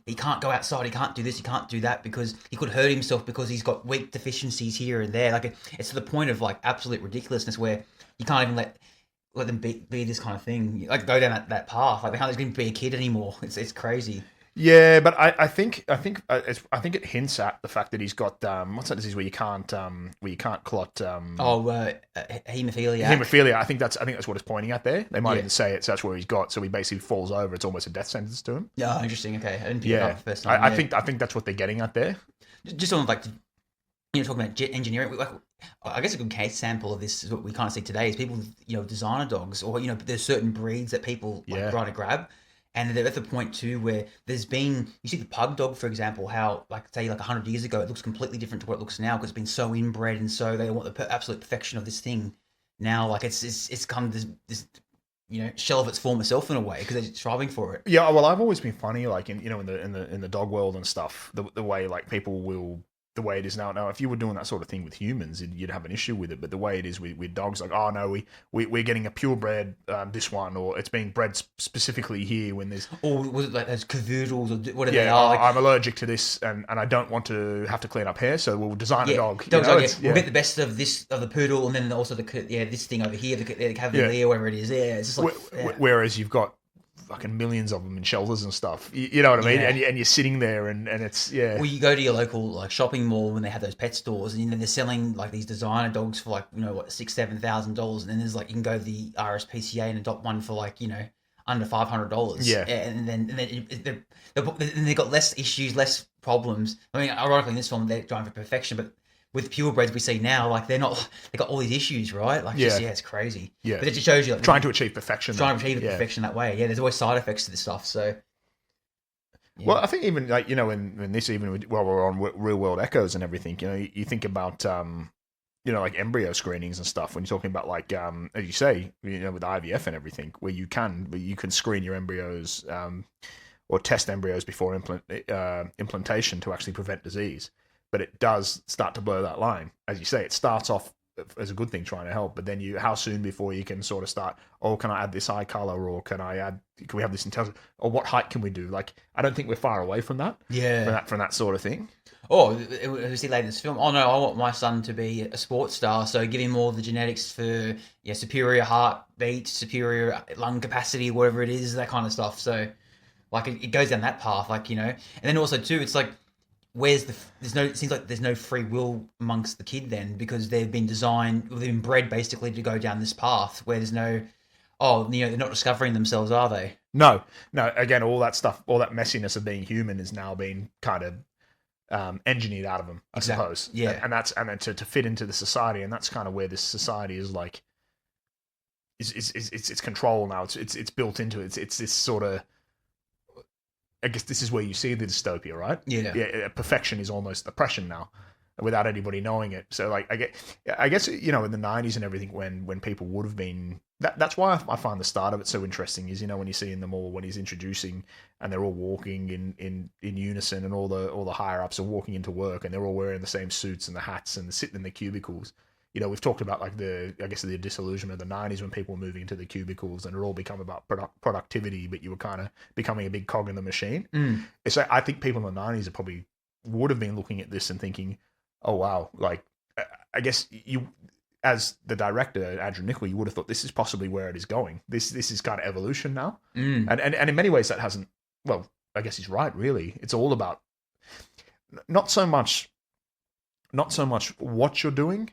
he can't go outside, he can't do this, he can't do that, because he could hurt himself because he's got weak deficiencies here and there. Like it's to the point of like absolute ridiculousness where you can't even let them be this kind of thing. Like go down that path. Like they can't even be a kid anymore. It's crazy. Yeah, but I think it hints at the fact that he's got what's that disease where you can't clot hemophiliac. Hemophilia. I think that's what it's pointing at there. They might even say it. So that's where he's got. So he basically falls over. It's almost a death sentence to him. Yeah, interesting. Okay, I didn't pick it up the first time. I think that's what they're getting at there. Just on like talking about jet engineering. Like, I guess a good case sample of this is what we kind of see today is people with designer dogs, or there's certain breeds that people try to grab. And they're at the point too where there's been, you see the pug dog, for example, how like 100 years ago, it looks completely different to what it looks now because it's been so inbred, and so they want the absolute perfection of this thing. Now, like it's come this shell of its former self in a way because they're striving for it. Yeah, well, I've always been funny, like in the dog world and stuff, the way like people will. The way it is now. Now, if you were doing that sort of thing with humans, you'd have an issue with it. But the way it is with dogs, like, oh no, we're getting a purebred this one, or it's being bred specifically here when there's. Or was it like those cavoodles or whatever they are? Like, I'm allergic to this, and I don't want to have to clean up hair, so we'll design a dog. We'll get the best of the poodle, and then also this thing over here, the cavalier, whatever it is. Yeah, it's just like. Whereas you've got fucking millions of them in shelters and stuff. You know what I mean? And you're sitting there and it's, Well, you go to your local like shopping mall when they have those pet stores, and then they're selling like these designer dogs for like, $6,000-$7,000. And then there's like, you can go to the RSPCA and adopt one for like, under $500. Yeah. And then they've got less issues, less problems. I mean, ironically in this film, they're trying for perfection, but with purebreds we see now, like they've got all these issues, right? Like, it's crazy. Yeah. But it just shows you, like, trying to achieve perfection. Perfection that way. Yeah, there's always side effects to this stuff. So, yeah. Well, I think even like in this, even while we're on real world echoes and everything, you think about like embryo screenings and stuff when you're talking about like as you say, with IVF and everything, where you can screen your embryos or test embryos before implantation to actually prevent disease. But it does start to blur that line. As you say, it starts off as a good thing trying to help, but then how soon before you can sort of start, can I add this eye color, or can we have this intelligence, or what height can we do? Like, I don't think we're far away from that. Yeah. From that sort of thing. Oh, we see later in this film, oh no, I want my son to be a sports star, so give him all the genetics for superior heartbeat, superior lung capacity, whatever it is, that kind of stuff. So, like, it goes down that path, like, and then also too, it's like, it seems like there's no free will amongst the kid then, because they've been bred basically to go down this path where there's no, they're not discovering themselves, are they? No. Again, all that stuff, all that messiness of being human is now being kind of engineered out of them, I suppose. Yeah. And then to fit into the society, and that's kind of where this society is like, it's control now. It's built into it. It's this sort of, I guess this is where you see the dystopia, right? Yeah. Perfection is almost oppression now, without anybody knowing it. So, like, I guess in the 90s and everything, when people would have been, that's why I find the start of it so interesting. Is when you see in the mall when he's introducing and they're all walking in unison, and all the higher ups are walking into work, and they're all wearing the same suits and the hats and sitting in the cubicles. We've talked about like the disillusionment of the 90s when people were moving into the cubicles, and it all become about productivity, but you were kind of becoming a big cog in the machine. So I think people in the 90s probably would have been looking at this and thinking, oh wow, like, I guess you, as the director, Andrew Niccol, you would have thought this is possibly where it is going. This is kind of evolution now. And in many ways that hasn't, well, I guess he's right, really. It's all about not so much what you're doing,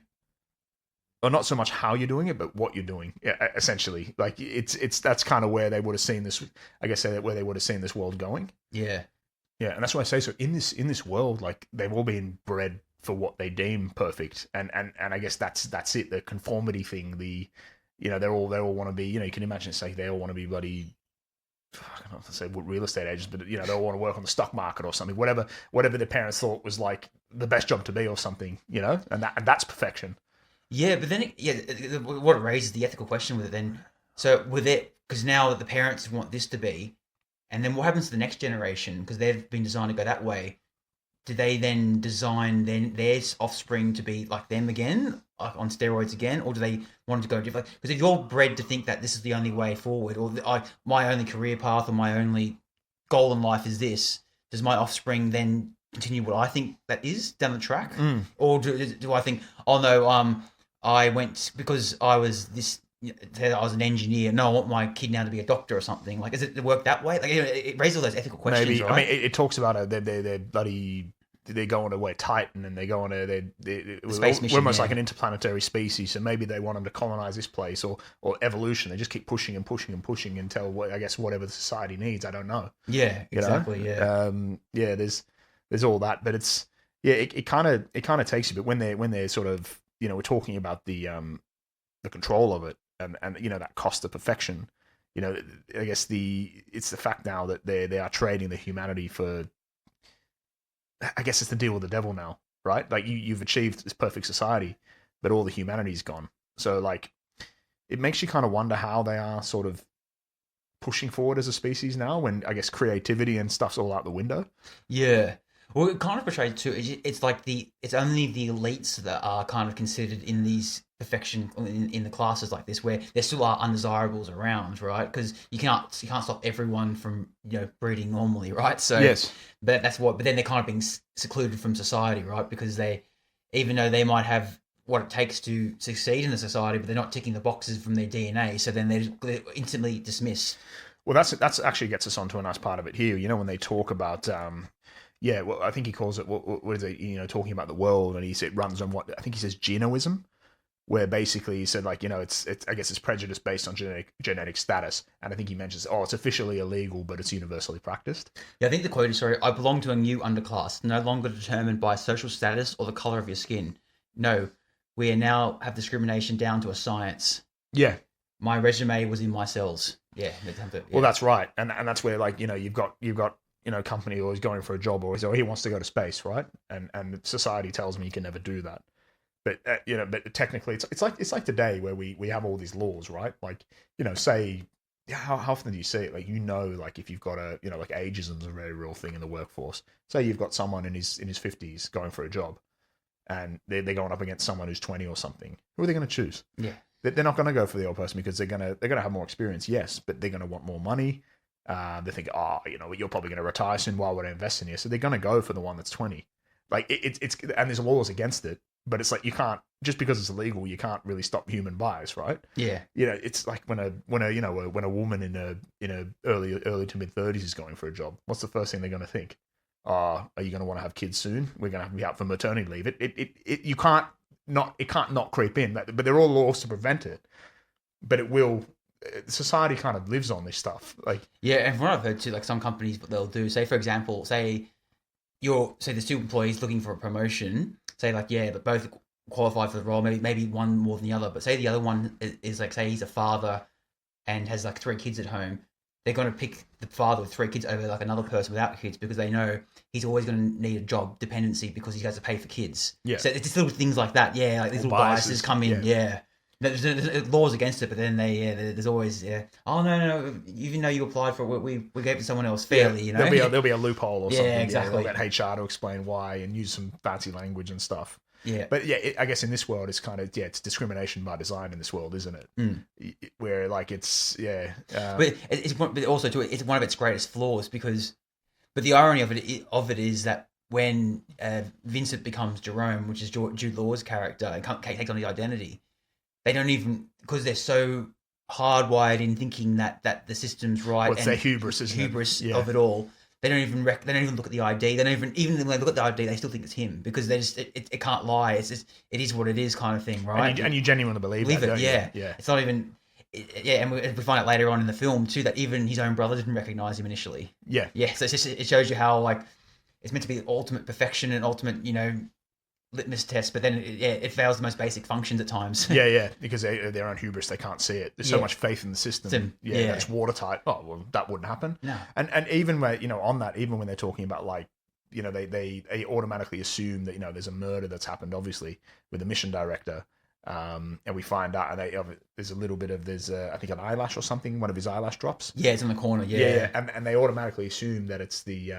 or not so much how you're doing it, but what you're doing. Yeah, essentially, like that's kind of where they would have seen this. I guess where they would have seen this world going. Yeah, and that's why I say so. In this world, like, they've all been bred for what they deem perfect, and I guess that's it. The conformity thing. They all want to be. You can imagine it's like they all want to be bloody. I don't know if to say what real estate agents, but they all want to work on the stock market or something. Whatever their parents thought was like the best job to be or something. And that's perfection. Yeah, but then what it raises the ethical question with it then. So with it, because now the parents want this to be, and then what happens to the next generation? Because they've been designed to go that way. Do they then design their offspring to be like them again, like on steroids again, or do they want to go different? Because if you're bred to think that this is the only way forward, or my only career path or my only goal in life is this, does my offspring then continue what I think that is down the track, or do I think, oh no, I went because I was this. I was an engineer. No, I want my kid now to be a doctor or something. Like, does it work that way? Like, it raises all those ethical questions. Maybe. Right? I mean, it talks about they're bloody. They go on to Titan, and they go on to space mission, we're almost like an interplanetary species. So maybe they want them to colonize this place, or evolution. They just keep pushing and pushing and pushing until I guess whatever the society needs. I don't know. Yeah, exactly. Yeah. There's all that, but it's it kind of takes you. But when they're sort of we're talking about the control of it and that cost of perfection. I guess it's the fact now that they are trading the humanity for. I guess it's the deal with the devil now, right? Like you've achieved this perfect society, but all the humanity's gone. So like, it makes you kind of wonder how they are sort of pushing forward as a species now, when I guess creativity and stuff's all out the window. Yeah. Well, it kind of portrays too. It's like it's only the elites that are kind of considered in these perfection in the classes like this, where there still are undesirables around, right? Because you can't stop everyone from breeding normally, right? So yes, but then they're kind of being secluded from society, right? Because even though they might have what it takes to succeed in the society, but they're not ticking the boxes from their DNA, so then they're instantly dismissed. Well, that's actually gets us onto a nice part of it here. When they talk about. Well, I think he calls it, what is it, talking about the world, and it runs on what, I think he says genoism, where basically he said, like, it's I guess it's prejudice based on genetic status, and I think he mentions, it's officially illegal, but it's universally practiced. Yeah, I think the quote is, I belong to a new underclass, no longer determined by social status or the colour of your skin. No, we now have discrimination down to a science. Yeah. My resume was in my cells. Yeah. Well, that's right, and that's where, like, you've got company or he's going for a job or he wants to go to space, right? And society tells me you can never do that. But but technically it's like today where we have all these laws, right? Like, say how often do you see it? Like, like if you've got like ageism is a very real thing in the workforce. Say you've got someone in his 50s going for a job, and they're going up against someone who's 20 or something. Who are they going to choose? Yeah, they're not going to go for the old person because they're gonna have more experience, yes, but they're going to want more money. They think, you're probably going to retire soon. Why would I invest in you? So they're going to go for the one that's 20. Like it's and there's laws against it, but it's like you can't, just because it's illegal, you can't really stop human bias, right? Yeah. It's like when a woman in a early to mid 30s is going for a job. What's the first thing they're going to think? Are you going to want to have kids soon? We're going to have to be out for maternity leave. It can't not creep in, but there are all laws to prevent it. But it will. Society kind of lives on this stuff, like and from what I've heard too, like some companies, what they'll do, say for example, say there's two employees looking for a promotion, say like but both qualify for the role, maybe one more than the other, but say the other one is like, say he's a father and has like 3 kids at home, they're going to pick the father with 3 kids over like another person without kids, because they know he's always going to need a job dependency because he has to pay for kids. So it's just little things like that, like these little biases come in. There's laws against it, but then there's always oh no, even though you applied for it, we gave it to someone else fairly. There'll be a loophole or something. Exactly. They'll get HR to explain why and use some fancy language and stuff. But I guess in this world it's kind of it's discrimination by design in this world, isn't it? Where like it's but also too, it's one of its greatest flaws, but the irony of it is that when Vincent becomes Jerome, which is Jude Law's character, and takes on his identity, they don't even, because they're so hardwired in thinking that the system's right. What's their hubris, isn't hubris of it all. They don't even look at the ID. They don't even when they look at the ID, they still think it's him, because they just it can't lie. It's just, it is what it is kind of thing, right? And you genuinely believe that, don't you? Yeah. It's not even. And we find out later on in the film too that even his own brother didn't recognize him initially. Yeah. So it shows you how, like, it's meant to be ultimate perfection and ultimate, litmus test, but then it fails the most basic functions at times. Yeah, because their own hubris, they can't see it. There's so much faith in the system. Yeah, it's watertight. Oh, well, that wouldn't happen. No. And even when, on that, even when they're talking about like, they automatically assume that, there's a murder that's happened, obviously, with the mission director. And we find out, and there's a little bit of, I think an eyelash or something, one of his eyelash drops. Yeah, it's in the corner, Yeah. And they automatically assume that it's the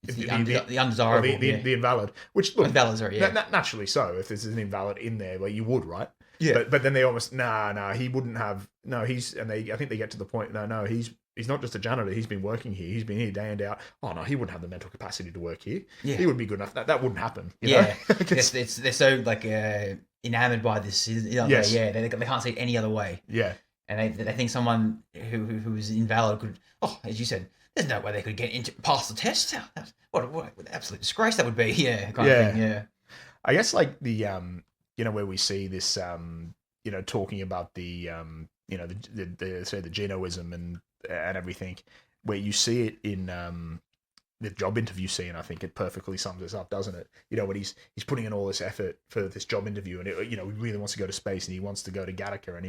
undesirable, the invalid, which look, invalids are, naturally so. If there's an invalid in there, well, you would, right? Yeah. But then they almost he wouldn't have. No, I think they get to the point. No, he's not just a janitor. He's been working here. He's been here day in day out. Oh no, he wouldn't have the mental capacity to work here. Yeah. He would be good enough. That wouldn't happen. You know? They're so like enamored by this. Yes. They can't see it any other way. Yeah. And they think someone who is invalid could. Oh, as you said. There's no way they could pass the test. What an absolute disgrace that would be. Yeah, kind of thing. Yeah. I guess like the where we see this talking about the the genoism and everything, where you see it in the job interview scene. I think it perfectly sums this up, doesn't it? When he's putting in all this effort for this job interview, and he really wants to go to space, and he wants to go to Gattaca, and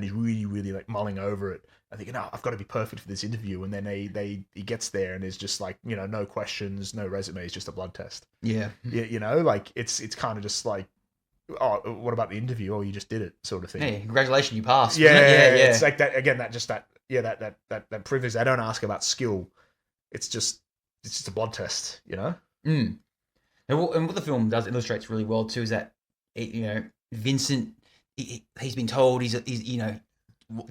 he's really, really like mulling over it. I think, I've got to be perfect for this interview, and then he gets there, and it's just like, no questions, no resume, it's just a blood test. Yeah. Like it's kind of just like, oh, what about the interview? Oh, you just did it, sort of thing. Hey, congratulations, you passed. Yeah. It's like that again. That privilege. They don't ask about skill. It's just a blood test, And what the film does illustrates really well too is that Vincent, he's been told he's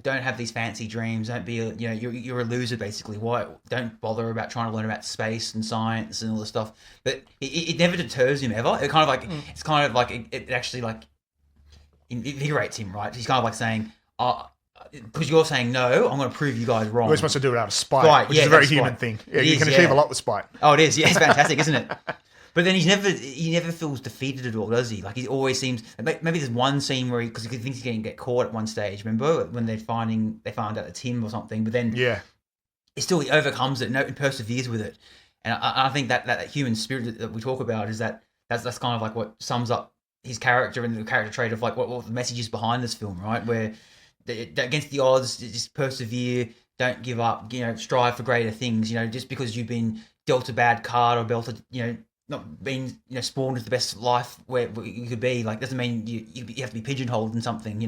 don't have these fancy dreams. Don't be you're a loser basically. Why don't bother about trying to learn about space and science and all this stuff. But it never deters him ever. It kind of like it's kind of like it actually like invigorates him, right? He's kind of like saying, because you're saying no, I'm going to prove you guys wrong. We're supposed to do it out of spite, which is a very human thing. Yeah, you can achieve a lot with spite. Oh, it is. Yeah, it's fantastic, isn't it? But then he never feels defeated at all, does he? Like he always seems. Maybe there's one scene where because he thinks he's going to get caught at one stage. Remember when they found out it's him or something? But then he overcomes it and perseveres with it. And I think that human spirit that we talk about is that's kind of like what sums up his character and the character trait of like what the message is behind this film, right? Where against the odds, just persevere, don't give up, strive for greater things. Just because you've been dealt a bad card or not being spawned with the best life where you could be, like doesn't mean you have to be pigeonholed in something,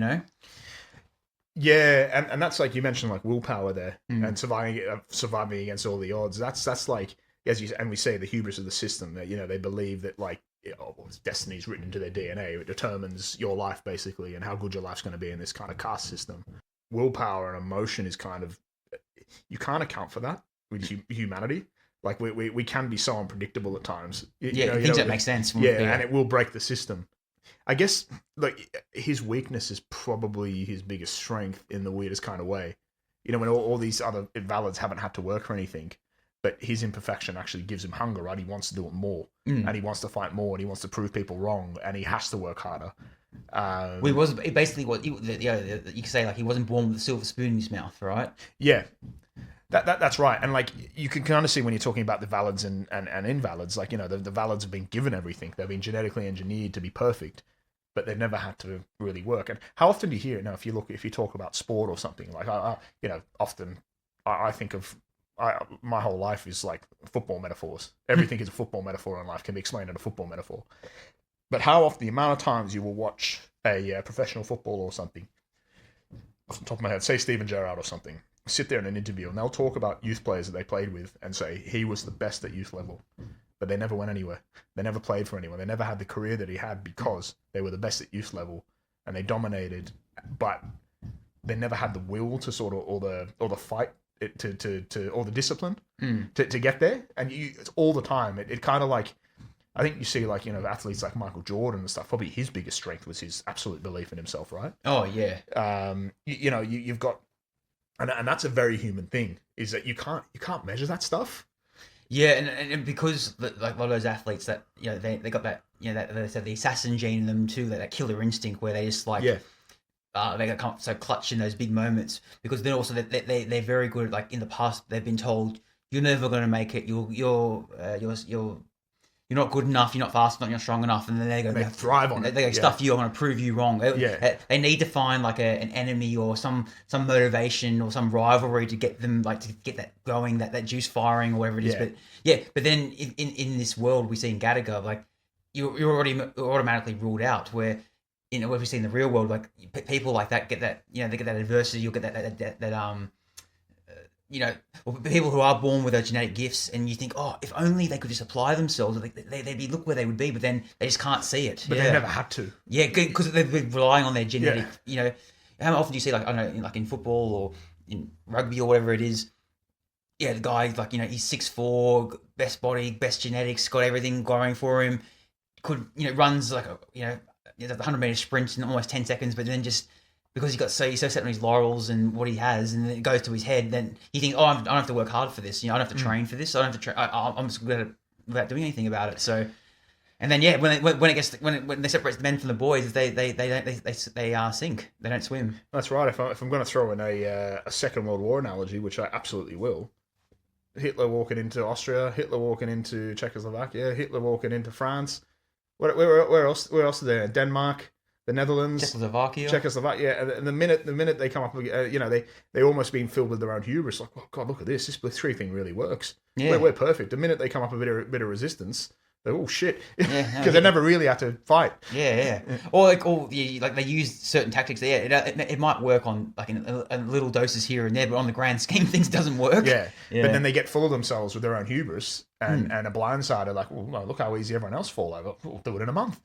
Yeah, and that's like you mentioned, like willpower there and surviving against all the odds. That's like we say the hubris of the system that they believe that like destiny is written into their DNA. It determines your life basically and how good your life's going to be in this kind of caste system. Willpower and emotion is kind of you can't account for that with humanity. Like we can be so unpredictable at times. Things that make sense. And it will break the system. I guess like his weakness is probably his biggest strength in the weirdest kind of way. When all these other invalids haven't had to work or anything, but his imperfection actually gives him hunger, right? He wants to do it more, and he wants to fight more, and he wants to prove people wrong, and he has to work harder. He was basically what you could say, like he wasn't born with a silver spoon in his mouth, right? Yeah. That's right, and like you can kind of see when you're talking about the valids and invalids, like the valids have been given everything; they've been genetically engineered to be perfect, but they've never had to really work. And how often do you hear it now? If you talk about sport or something, like often I think of my whole life is like football metaphors. Everything is a football metaphor in life can be explained in a football metaphor. But how often the amount of times you will watch a professional football or something, off the top of my head, say Steven Gerrard or something. Sit there in an interview and they'll talk about youth players that they played with and say he was the best at youth level, but they never went anywhere. They never played for anyone. They never had the career that he had because they were the best at youth level and they dominated, but they never had the will to sort of or the fight to or the discipline to get there. And it's all the time. It kind of like I think you see like athletes like Michael Jordan and stuff. Probably his biggest strength was his absolute belief in himself, right? Oh yeah. You've got. And that's a very human thing, is that you can't measure that stuff. Yeah, and because like a lot of those athletes that they got that that they said the assassin gene in them too, that killer instinct where they just like they got so clutch in those big moments because then also they're very good at, like in the past they've been told you're never going to make it, you're you're not good enough, you're not fast enough, you're not strong enough, and then they go, They thrive on it. They go, stuff you, I'm going to prove you wrong. They need to find like an enemy or some motivation or some rivalry to get them, like, to get that going, that juice firing or whatever it is. But then in this world we see in Gattaca, like, you're already automatically ruled out, where, you know, what we see in the real world, like, people like that get that, you know, they get that adversity, you'll get that you know, people who are born with those genetic gifts, and you think, oh, if only they could just apply themselves, they'd be, look where they would be, but then they just can't see it. But they never had to. Yeah, because they've been relying on their genetic, you know. How often do you see, like, I don't know, like in football or in rugby or whatever it is, the guy, like, you know, he's 6'4", best body, best genetics, got everything going for him, could, you know, runs like, you know, the 100-meter sprint in almost 10 seconds, but then just because he's so set on his laurels and what he has, and then it goes to his head, then he thinks, oh, I don't have to work hard for this. You know, I don't have to train for this. I don't have to train. I'm just good at it without doing anything about it. So, and then when they separate the men from the boys, they sink. They don't swim. That's right. If I'm going to throw in a Second World War analogy, which I absolutely will, Hitler walking into Austria, Hitler walking into Czechoslovakia, Hitler walking into France. Where else? Where else are there? Denmark. The Netherlands, Czechoslovakia, and the minute they come up, you know, they almost been filled with their own hubris. Like, oh God, look at this! This Blitzkrieg thing really works. Yeah, we're perfect. The minute they come up a bit of resistance, they're, oh shit, because they never really had to fight. Yeah. Or like they use certain tactics. Yeah, it might work on, like, in little doses here and there, but on the grand scheme, things doesn't work. Yeah. But then they get full of themselves with their own hubris and a blindsided, like, well, no, look how easy everyone else fall over. We'll do it in a month.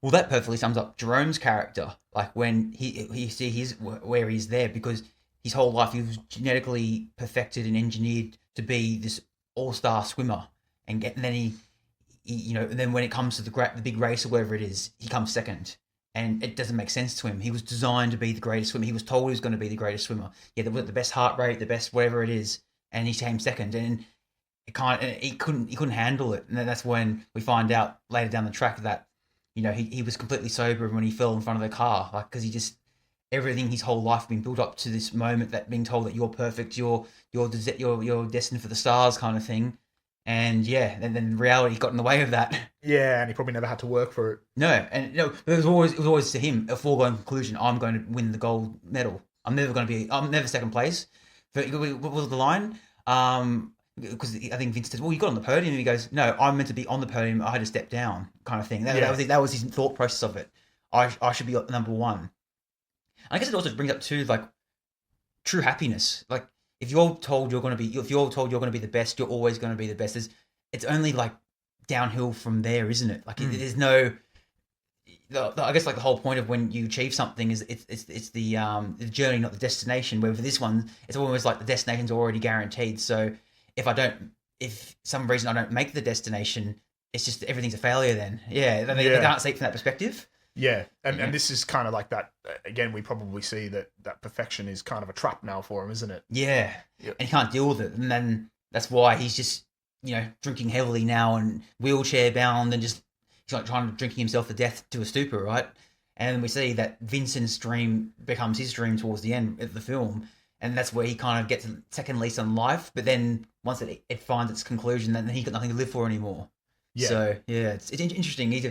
Well, that perfectly sums up Jerome's character. Like, when he see where he's there, because his whole life he was genetically perfected and engineered to be this all-star swimmer, and then he you know, and then when it comes to the big race or whatever it is, he comes second, and it doesn't make sense to him. He was designed to be the greatest swimmer. He was told he was going to be the greatest swimmer. Yeah, the best heart rate, the best whatever it is, and he came second, and he couldn't handle it. And then that's when we find out later down the track that, you know, he was completely sober when he fell in front of the car, like, because he just, everything his whole life been built up to this moment, that being told that you're perfect, you're destined for the stars kind of thing, and then reality got in the way of that. Yeah, and he probably never had to work for it. No, and no, it was always to him a foregone conclusion. I'm going to win the gold medal. I'm never second place. What was the line? Because I think Vince says, well, you got on the podium, and he goes, no, I'm meant to be on the podium, I had to step down, kind of thing. That was his thought process of it. I should be number one. And I guess it also brings up too, like, true happiness. Like, if you're told you're going to be the best, you're always going to be the best. It's only like downhill from there, isn't it? Like, there's no. I guess, like, the whole point of when you achieve something is it's the journey, not the destination. Where for this one, it's almost like the destination's already guaranteed. So if some reason I don't make the destination, it's just everything's a failure then. Yeah, they can't see it from that perspective. Yeah, and this is kind of like that. Again, we probably see that perfection is kind of a trap now for him, isn't it? Yeah, and he can't deal with it, and then that's why he's just, you know, drinking heavily now and wheelchair bound, and just he's like trying to drinking himself to death to a stupor, right? And we see that Vincent's dream becomes his dream towards the end of the film, and that's where he kind of gets a second lease on life. But then once it finds its conclusion, then he's got nothing to live for anymore. Yeah. So yeah, it's interesting. It's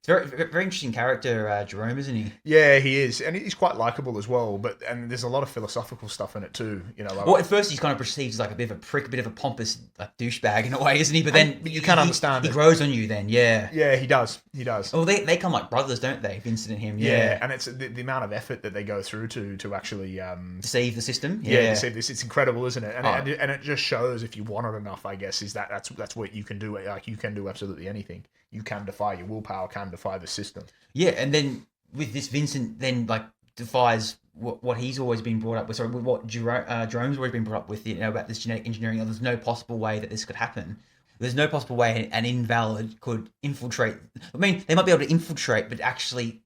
a very interesting character, Jerome, isn't he? Yeah, he is, and he's quite likable as well. And there's a lot of philosophical stuff in it too. You know, like, well, at first he's kind of perceived as like a bit of a prick, a bit of a pompous, like, douchebag in a way, isn't he? But then you can't understand. He grows on you, then, yeah. Yeah, he does. He does. Well, they come like brothers, don't they, Vincent and him? Yeah, and it's the amount of effort that they go through to actually deceive the system. Yeah, deceive this. It's incredible, isn't it? And it just shows, if you want it enough, I guess, is that's what you can do. Like, you can do absolutely anything. You can defy your willpower, can defy the system. Yeah, and then with this, Vincent then, like, defies what he's always been brought up with, sorry, what Jerome's always been brought up with, you know, about this genetic engineering. There's no possible way that this could happen. There's no possible way an invalid could infiltrate. I mean, they might be able to infiltrate, but actually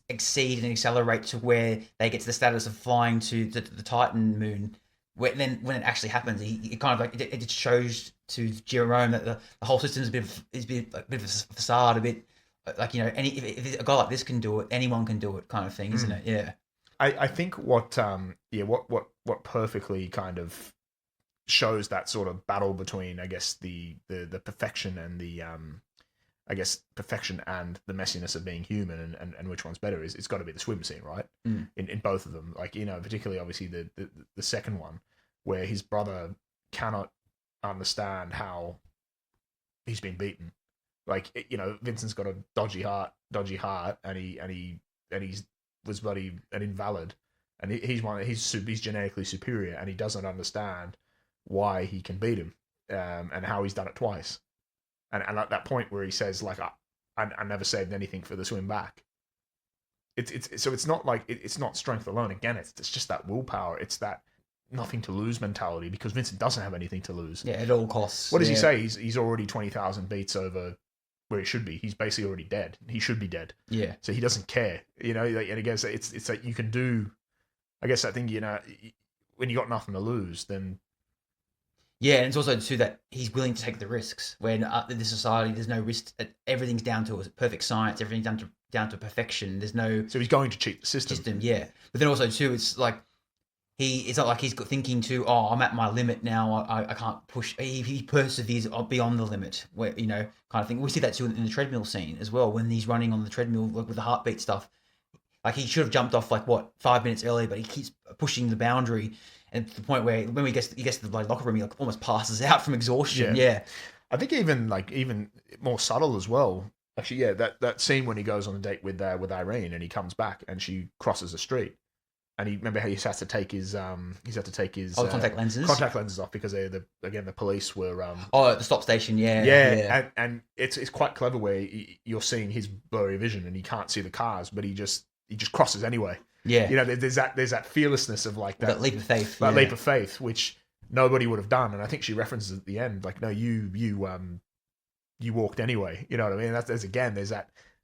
exceed and accelerate to where they get to the status of flying to the Titan moon. When it actually happens, it kind of like it shows to Jerome that the whole system is a bit of a facade, a bit like, you know, if a guy like this can do it, anyone can do it, kind of thing, isn't it? Yeah. I think what perfectly kind of shows that sort of battle between, I guess, the perfection and I guess, perfection and the messiness of being human, and which one's better, it's got to be the swim scene, right? In both of them, like, you know, particularly obviously the second one, where his brother cannot understand how he's been beaten. Like, you know, Vincent's got a dodgy heart, and he's was bloody an invalid, and he's genetically superior, and he doesn't understand why he can beat him, and how he's done it twice. And at that point where he says, like, I never saved anything for the swim back. So it's not like it's not strength alone. Again, it's just that willpower. It's that nothing to lose mentality, because Vincent doesn't have anything to lose. Yeah, at all costs. What does he say? He's already 20,000 beats over where he should be. He's basically already dead. He should be dead. Yeah. So he doesn't care. You know, like, and I guess it's like you can do. I guess I think, you know, when you got nothing to lose, then. Yeah, and it's also too that he's willing to take the risks. When in this society, there's no risk. Everything's down to perfect science. Everything's down to perfection. There's no. So he's going to cheat the system. Yeah, but then also too, it's like it's not like he's thinking to, oh, I'm at my limit now. I can't push. He perseveres beyond the limit. Where, you know, kind of thing. We see that too in the treadmill scene as well, when he's running on the treadmill, like, with the heartbeat stuff. Like, he should have jumped off 5 minutes earlier, but he keeps pushing the boundary. And to the point where when he gets to the locker room, he almost passes out from exhaustion. Yeah. I think even more subtle as well. Actually, yeah, that scene when he goes on a date with Irene, and he comes back and she crosses the street, and remember how he has to take his contact lenses off, because the police were at the stop station. Yeah. And it's quite clever where you're seeing his blurry vision and he can't see the cars, but he just crosses anyway. Yeah, you know, there's that fearlessness of like that leap of faith, leap of faith, which nobody would have done. And I think she references at the end, like, no, you walked anyway. You know what I mean?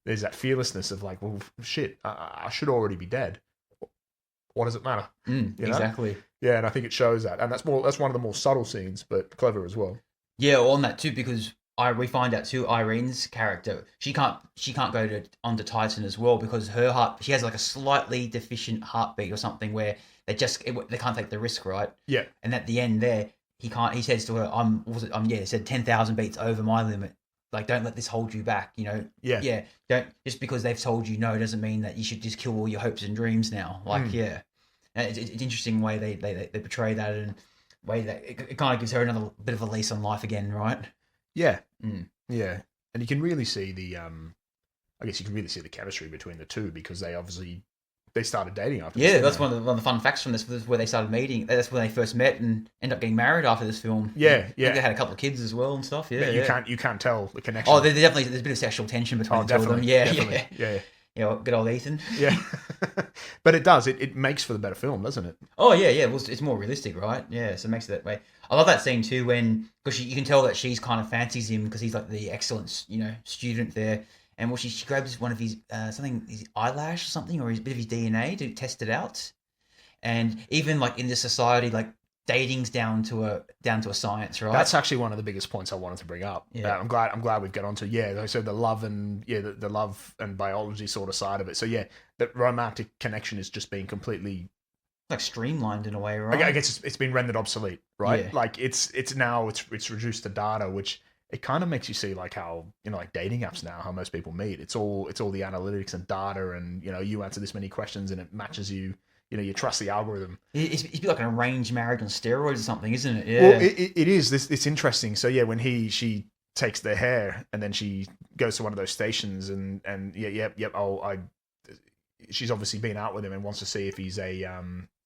There's that fearlessness of like, well, shit, I should already be dead. What does it matter? You know? Exactly. Yeah, and I think it shows that, and that's one of the more subtle scenes, but clever as well. Yeah, on that too, because we find out too, Irene's character, she can't go onto Titan as well, because her heart, she has like a slightly deficient heartbeat or something, where they can't take the risk, right? Yeah. And at the end there, he says to her, he said 10,000 beats over my limit. Like, don't let this hold you back, you know? Yeah. Yeah. Don't, just because they've told you no doesn't mean that you should just kill all your hopes and dreams now. Like, yeah. And it's an interesting way they portray that, and way that it kind of gives her another bit of a lease on life again, right? Yeah. Yeah. And you can really see the chemistry between the two, because they started dating after this. Yeah, that's one of the fun facts from this, where they started meeting. That's when they first met and ended up getting married after this film. Yeah. I think they had a couple of kids as well and stuff. Yeah, you can't tell the connection. Oh, there's a bit of sexual tension between the two of them. Yeah. Yeah, good old Ethan. Yeah. But it does. It makes for the better film, doesn't it? Oh, yeah. Well, it's more realistic, right? Yeah, so it makes it that way. I love that scene too, because you can tell that she's kind of fancies him, because he's like the excellent, student there. And she grabs one of his his eyelash or something, or his bit of his DNA to test it out. And even like in this society, like, dating's down to a science, right? That's actually one of the biggest points I wanted to bring up. Yeah. I'm glad we've got onto so the love and the love and biology sort of side of it. So yeah, that romantic connection is just being completely like streamlined in a way, right? I guess it's been rendered obsolete, right? Yeah. Like it's reduced to data, which it kind of makes you see like how, like dating apps now, how most people meet. It's all the analytics and data, and you answer this many questions and it matches you. You trust the algorithm. It's a bit like an arranged marriage on steroids or something, isn't it? Yeah. Well, it is. It's interesting. So yeah, when she takes their hair and then she goes to one of those stations and she's obviously been out with him and wants to see if he's a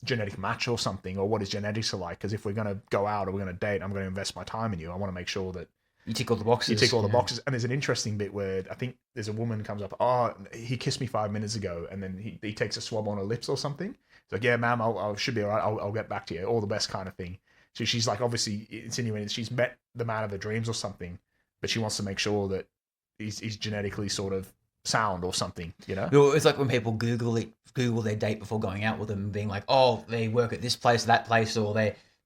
genetic match or something, or what his genetics are like. Because if we're going to go out or we're going to date, I'm going to invest my time in you. I want to make sure that you tick all the boxes. You tick all the boxes. And there's an interesting bit where I think there's a woman comes up, oh, he kissed me 5 minutes ago, and then he takes a swab on her lips or something. It's like, yeah, ma'am, I should be all right. I'll get back to you. All the best kind of thing. So she's like obviously insinuating she's met the man of her dreams or something, but she wants to make sure that he's genetically sort of sound or something, Well, it's like when people Google their date before going out with them, being like, oh, they work at this place, that place, or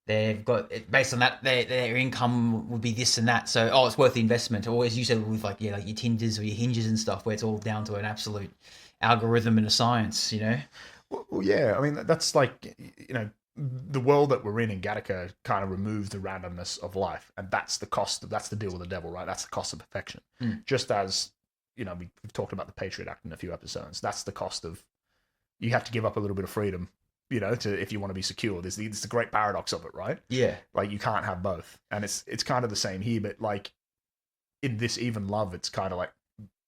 they've got, based on that, their income would be this and that. So, it's worth the investment. Or as you said, with like your Tinders or your Hinges and stuff, where it's all down to an absolute algorithm and a science, Well, yeah. I mean, that's like, the world that we're in Gattaca kind of removes the randomness of life, and that's the cost. That's the deal with the devil, right? That's the cost of perfection. Just as we've talked about the Patriot Act in a few episodes. That's the cost of you have to give up a little bit of freedom, to if you want to be secure. There's the great paradox of it, right? Yeah. Like you can't have both, and it's kind of the same here, but like in this even love, it's kind of like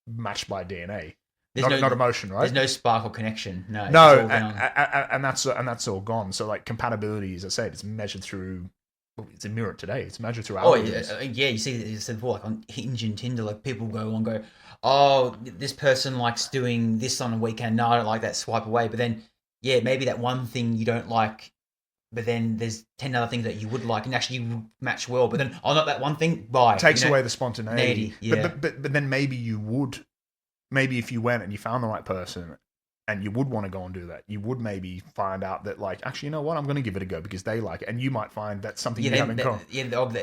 matched by DNA. Not emotion, right? There's no spark or connection. No, and that's all gone. So like compatibility, as I said, it's measured through. It's a mirror today. It's measured through. Yeah. You see, you said before, like on Hinge and Tinder, like people go on go, oh, this person likes doing this on a weekend. No, I don't like that. Swipe away. But then, maybe that one thing you don't like, but then there's 10 other things that you would like, and actually you match well. But then, not that one thing. Bye. Takes away the spontaneity. Yeah. But then maybe you would. Maybe if you went and you found the right person and you would want to go and do that, you would maybe find out that, like, actually, you know what, I'm going to give it a go because they like it. And you might find that's something you have in common.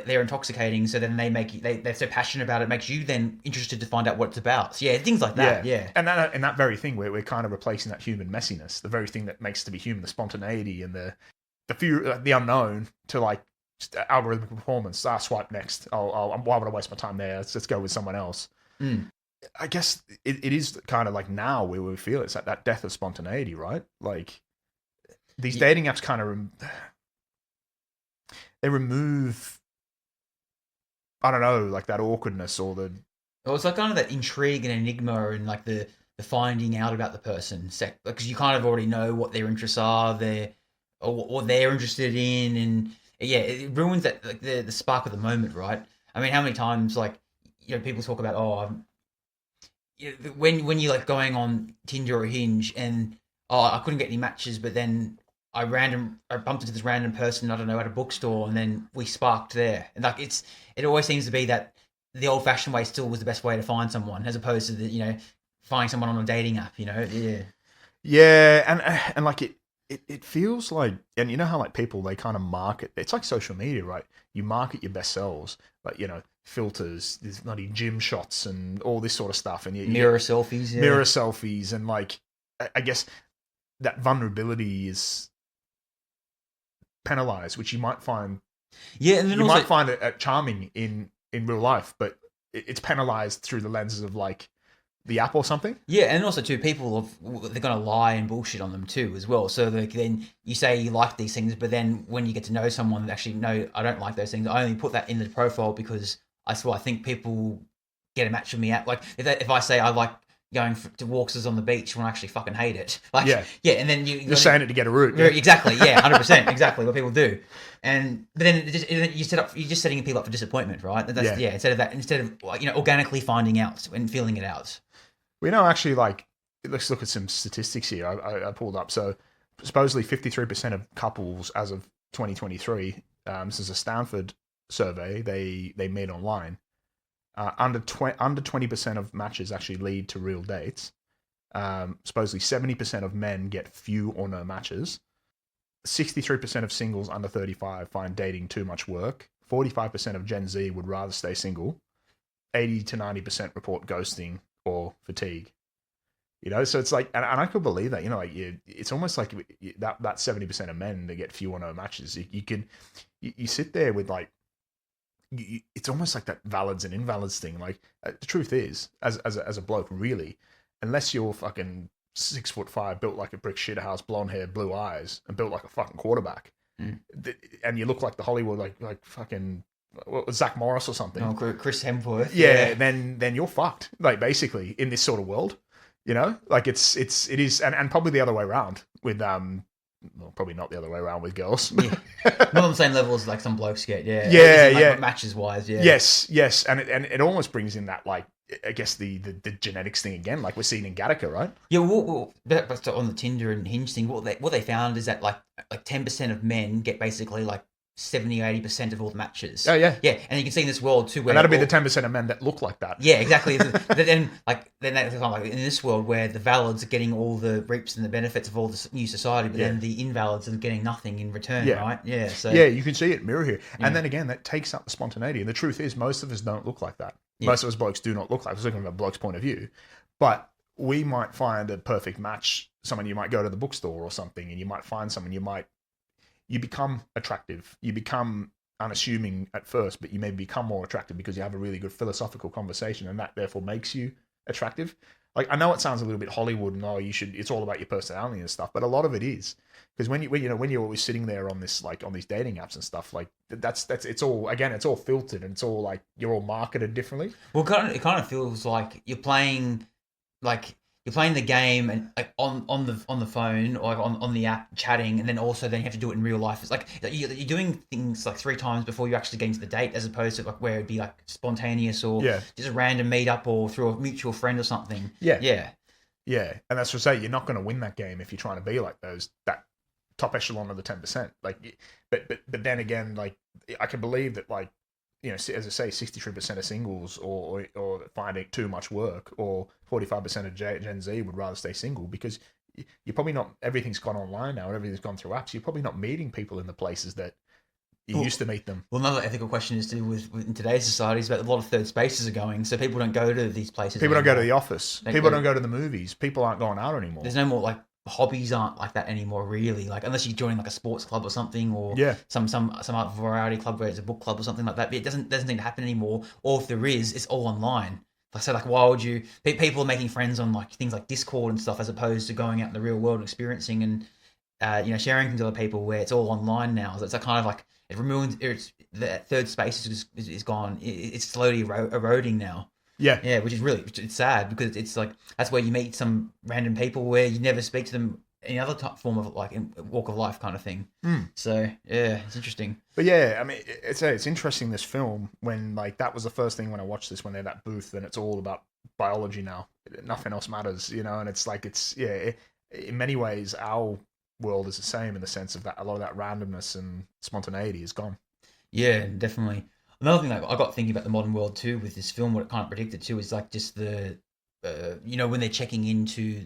They're intoxicating, so then they make they're so passionate about it, makes you then interested to find out what it's about. So, things like that, yeah. And that very thing, we're kind of replacing that human messiness, the very thing that makes to be human, the spontaneity and the fear, the unknown, to, like, just algorithmic performance. Swipe next. Why would I waste my time there? Let's go with someone else. I guess it is kind of like now where we feel it's like that death of spontaneity, right? Like these dating apps kind of they remove, I don't know, like that awkwardness or the. Well, it's like kind of that intrigue and enigma and like the finding out about the person, because you kind of already know what their interests are, or what they're interested in, and it ruins that, like the spark of the moment, right? I mean, how many times people talk about when you're like going on Tinder or Hinge and I couldn't get any matches, but then I bumped into this random person, I don't know, at a bookstore, and then we sparked there. And like it always seems to be that the old fashioned way still was the best way to find someone, as opposed to finding someone on a dating app. And like it feels like, and you know how like people, they kind of market, it's like social media, right? You market your best selves, like filters, there's bloody gym shots and all this sort of stuff, and mirror selfies, and like I guess that vulnerability is penalized, which you might find and then might find it charming in real life, but it's penalized through the lenses of like the app or something. And also too, people they're gonna lie and bullshit on them too as well. So then you say you like these things, but then when you get to know someone, actually no, I don't like those things. I only put that in the profile because I think people get a match with me at, like, if I say I like going to walks on the beach when I actually fucking hate it. Like, and then you're saying it to get a route. Exactly, 100%, exactly what people do. But then you're just setting people up for disappointment, right? Instead of organically finding out and feeling it out. We know actually, like, let's look at some statistics here. I pulled up. So supposedly 53% of couples as of 2023, this is a Stanford survey, they meet online. Under 20% of matches actually lead to real dates. Supposedly 70% of men get few or no matches. 63% of singles under 35 find dating too much work. 45% of Gen Z would rather stay single. 80 to 90% report ghosting or fatigue. So it's like, and I could believe that, it's almost like that 70% of men that get few or no matches. You sit there with like, it's almost like that valids and invalids thing. Like the truth is, as a bloke, really, unless you're fucking 6'5", built like a brick shit house, blonde hair, blue eyes, and built like a fucking quarterback, and you look like the Hollywood like fucking Zach Morris or something, Chris Hemsworth, then you're fucked. Like basically in this sort of world, like it is, and probably the other way around with well, probably not the other way around with girls. Not on the same level as like some blokes get. Matches wise, Yes, and it almost brings in that, like, I guess the genetics thing again, like we're seeing in Gattaca, right? Yeah, but on the Tinder and Hinge thing, what they found is that like 10% of men get basically like 70-80% of all the matches. Oh yeah, and you can see in this world too, where and that'll be the 10% of men that look like that. Yeah, exactly. then that's like in this world where the valids are getting all the reaps and the benefits of all this new society, but then the invalids are getting nothing in return, right? Yeah, so you can see it mirror here, and then again that takes up the spontaneity. And the truth is, most of us don't look like that. Most of us blokes do not look like. I was looking from a bloke's point of view, but we might find a perfect match. Someone you might go to the bookstore or something, and you might find someone you might. you become attractive. You become unassuming at first, but you may become more attractive because you have a really good philosophical conversation, and that therefore makes you attractive. Like, I know it sounds a little bit Hollywood, and it's all about your personality and stuff, but a lot of it is, because when you're always sitting there on this, like, on these dating apps and stuff, like, that's it's all filtered, and it's all like you're all marketed differently. Well, it kind of feels like you're playing the game and like on the phone or like on the app chatting, and then you have to do it in real life. It's like you're doing things like 3 times before you actually get into the date, as opposed to like where it'd be like spontaneous or just a random meetup or through a mutual friend or something. Yeah. And that's to say, you're not going to win that game if you're trying to be like that top echelon of the 10%. Like, but then again, like, I can believe that, like, you know, as I say, 63% of singles or find it too much work, or 45% of Gen Z would rather stay single, because you're probably not, everything's gone online now and everything's gone through apps. You're probably not meeting people in the places that you used to meet them. Well, another ethical question is to do with in today's society is about a lot of third spaces are going, so people don't go to these places. People don't go to the office. People don't go to the movies. People aren't going out anymore. There's no more, like, hobbies aren't like that anymore, really. Like, unless you're joining like a sports club or something, or some other variety club where it's a book club or something like that. But it doesn't seem to happen anymore. Or if there is, it's all online. Like, so, like, why would you? People are making friends on like things like Discord and stuff, as opposed to going out in the real world and experiencing and sharing things with other people, where it's all online now. So it's a kind of like it removes. The third space is gone. It's slowly eroding now. Yeah, which is it's sad, because it's like that's where you meet some random people where you never speak to them any other form of like walk of life kind of thing. So yeah, it's interesting. But yeah, I mean, it's interesting, this film, when like that was the first thing when I watched this, when they're that booth and it's all about biology now, nothing else matters, you know. And it's like in many ways our world is the same, in the sense of that a lot of that randomness and spontaneity is gone. Yeah, definitely. Another thing that I got thinking about the modern world too with this film, what it kind of predicted too, is like just the, when they're checking into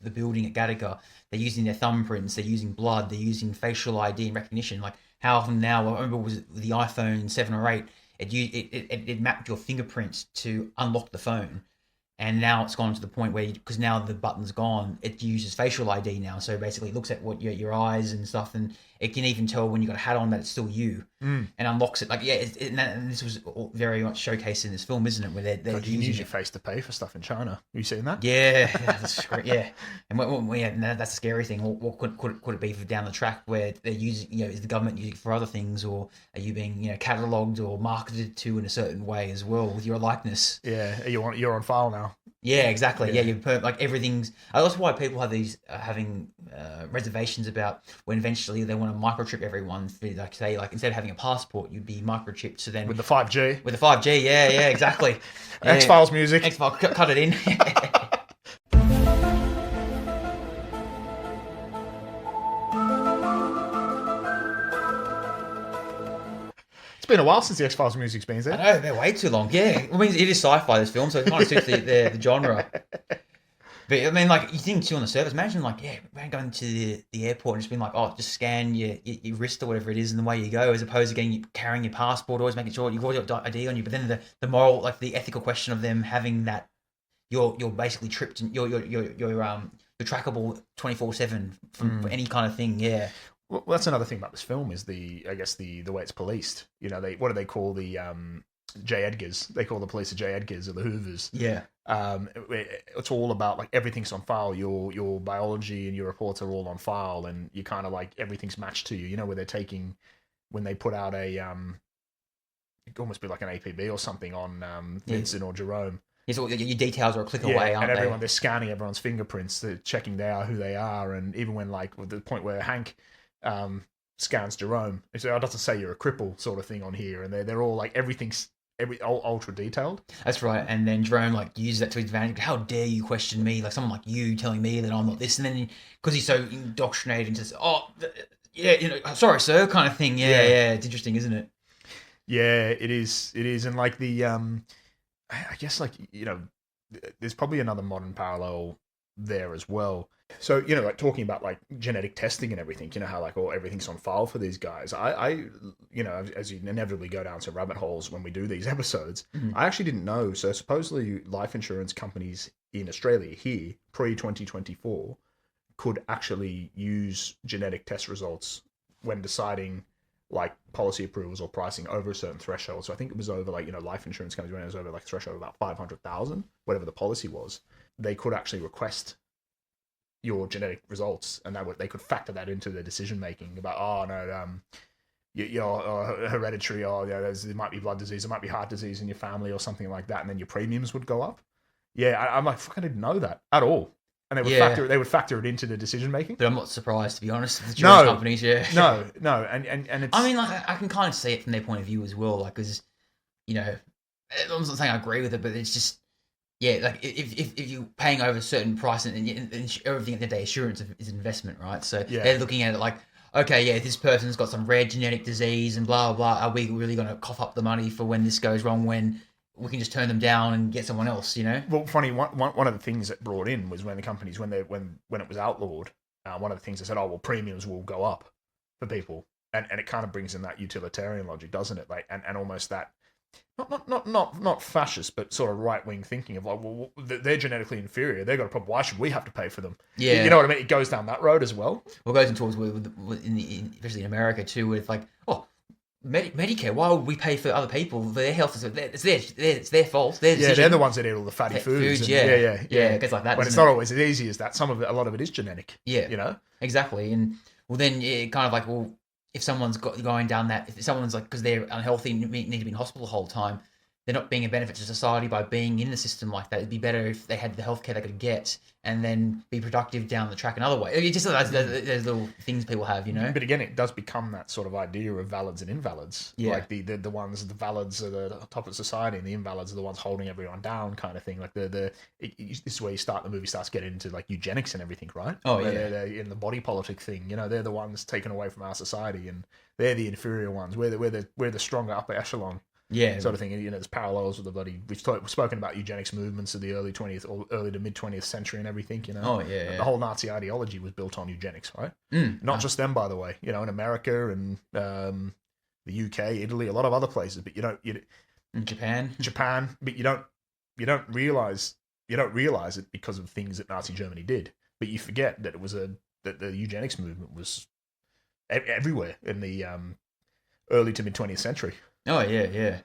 the building at Gattaca, they're using their thumbprints, they're using blood, they're using facial ID and recognition. Like, how often now, I remember was the iPhone 7 or 8, it mapped your fingerprints to unlock the phone. And now it's gone to the point where, because now the button's gone, it uses facial ID now. So basically it looks at what your eyes and stuff, and it can even tell when you got a hat on that it's still you, and unlocks it. Like, and this was all very much showcased in this film, isn't it? Where they're God, you use your face to pay for stuff in China. Have you seen that? Yeah, that's great. Yeah, and that's a scary thing. What could it be for down the track, where they're using, is the government using it for other things, or are you being catalogued or marketed to in a certain way as well with your likeness? Yeah, you're on file now. Yeah, exactly. Yeah, like everything's. That's why people have these having reservations about when eventually they want to microchip everyone. For, like, say, like, instead of having a passport, you'd be microchipped. So then with the 5G. With the 5G, yeah, exactly. X-Files music. X-Files, cut it in. It's been a while since the X-Files music's been there. I know, they're way too long. Yeah, I mean, it is sci-fi, this film, so it kind of suits the genre. But I mean, like, you think too on the surface, imagine like, going to the airport and just being like, oh, just scan your wrist or whatever it is, and away you go, as opposed to carrying your passport, always making sure you've always got ID on you. But then the moral, like the ethical question of them having that, you're basically tripped, and you're trackable 24/7 for any kind of thing. Yeah. Well, that's another thing about this film, is the way it's policed. What do they call the J. Edgars? They call the police the J. Edgars, or the Hoovers. Yeah. It's all about, like, everything's on file. Your biology and your reports are all on file, and you kind of, like, everything's matched to you. Where they're taking, when they put out a it could almost be like an APB or something on Vincent or Jerome. Yeah, so your details are a click away, aren't and they? They're scanning everyone's fingerprints, they're checking who they are, and even when, like, with the point where Hank scans Jerome, it doesn't say you're a cripple sort of thing on here, and they're all like everything's ultra detailed. That's right. And then Jerome like uses that to his advantage. How dare you question me? Like someone like you telling me that I'm not this, and then because he's so indoctrinated into sorry sir kind of thing. Yeah, it's interesting, isn't it? Yeah, it is, and like the I guess, like, there's probably another modern parallel there as well. So, like, talking about, like, genetic testing and everything, how, like, everything's on file for these guys. I as you inevitably go down some rabbit holes when we do these episodes, I actually didn't know. So supposedly life insurance companies in Australia here, pre-2024, could actually use genetic test results when deciding like policy approvals or pricing over a certain threshold. So I think it was over like, life insurance companies, when it was over like a threshold of about 500,000, whatever the policy was, they could actually request your genetic results, and they could factor that into their decision making about, you're hereditary, or there might be blood disease, there might be heart disease in your family or something like that, and then your premiums would go up. Yeah, I'm like, fuck, I didn't know that at all. And they would factor it into the decision making. But I'm not surprised, to be honest, with the insurance companies. Yeah, no, and it's. I mean, like, I can kind of see it from their point of view as well, like, because I'm not saying I agree with it, but it's just, like if you're paying over a certain price and everything at the end of the day, insurance is investment, right? So they're looking at it like, okay, this person's got some rare genetic disease and blah blah blah. Are we really going to cough up the money for when this goes wrong, when we can just turn them down and get someone else, Well, funny, one of the things that brought in was when the companies, when it was outlawed, one of the things they said, well, premiums will go up for people, and it kind of brings in that utilitarian logic, doesn't it? Like, and almost that not fascist, but sort of right wing thinking of like, well, they're genetically inferior, they've got a problem. Why should we have to pay for them? Yeah, you know what I mean. It goes down that road as well. Well, it goes in towards especially in America too, with like, Medicare, why would we pay for other people? Their health it's their fault. They're the ones that eat all the fatty foods. Yeah, it gets like that. But it's not always as easy as that. A lot of it is genetic. Yeah, exactly. And well, then kind of like, well, if someone's going down that, if someone's like, because they're unhealthy and need to be in hospital the whole time, they're not being a benefit to society by being in the system like that. It'd be better if they had the healthcare they could get and then be productive down the track another way. It's just those little things people have, But again, it does become that sort of idea of valids and invalids. Yeah. Like the valids are the top of society, and the invalids are the ones holding everyone down, kind of thing. Like this is where the movie starts getting into like eugenics and everything, right? Oh, they're in the body politic thing. They're the ones taken away from our society, and they're the inferior ones. We're the stronger upper echelon. Yeah, sort of thing. There's parallels with the bloody. We've spoken about eugenics movements of the early 20th or early to mid 20th century and everything. Oh yeah. The whole Nazi ideology was built on eugenics, right? Not just them, by the way. In America and the UK, Italy, a lot of other places. But in Japan, but you don't realize it because of things that Nazi Germany did. But you forget that that the eugenics movement was everywhere in the early to mid 20th century. Oh yeah.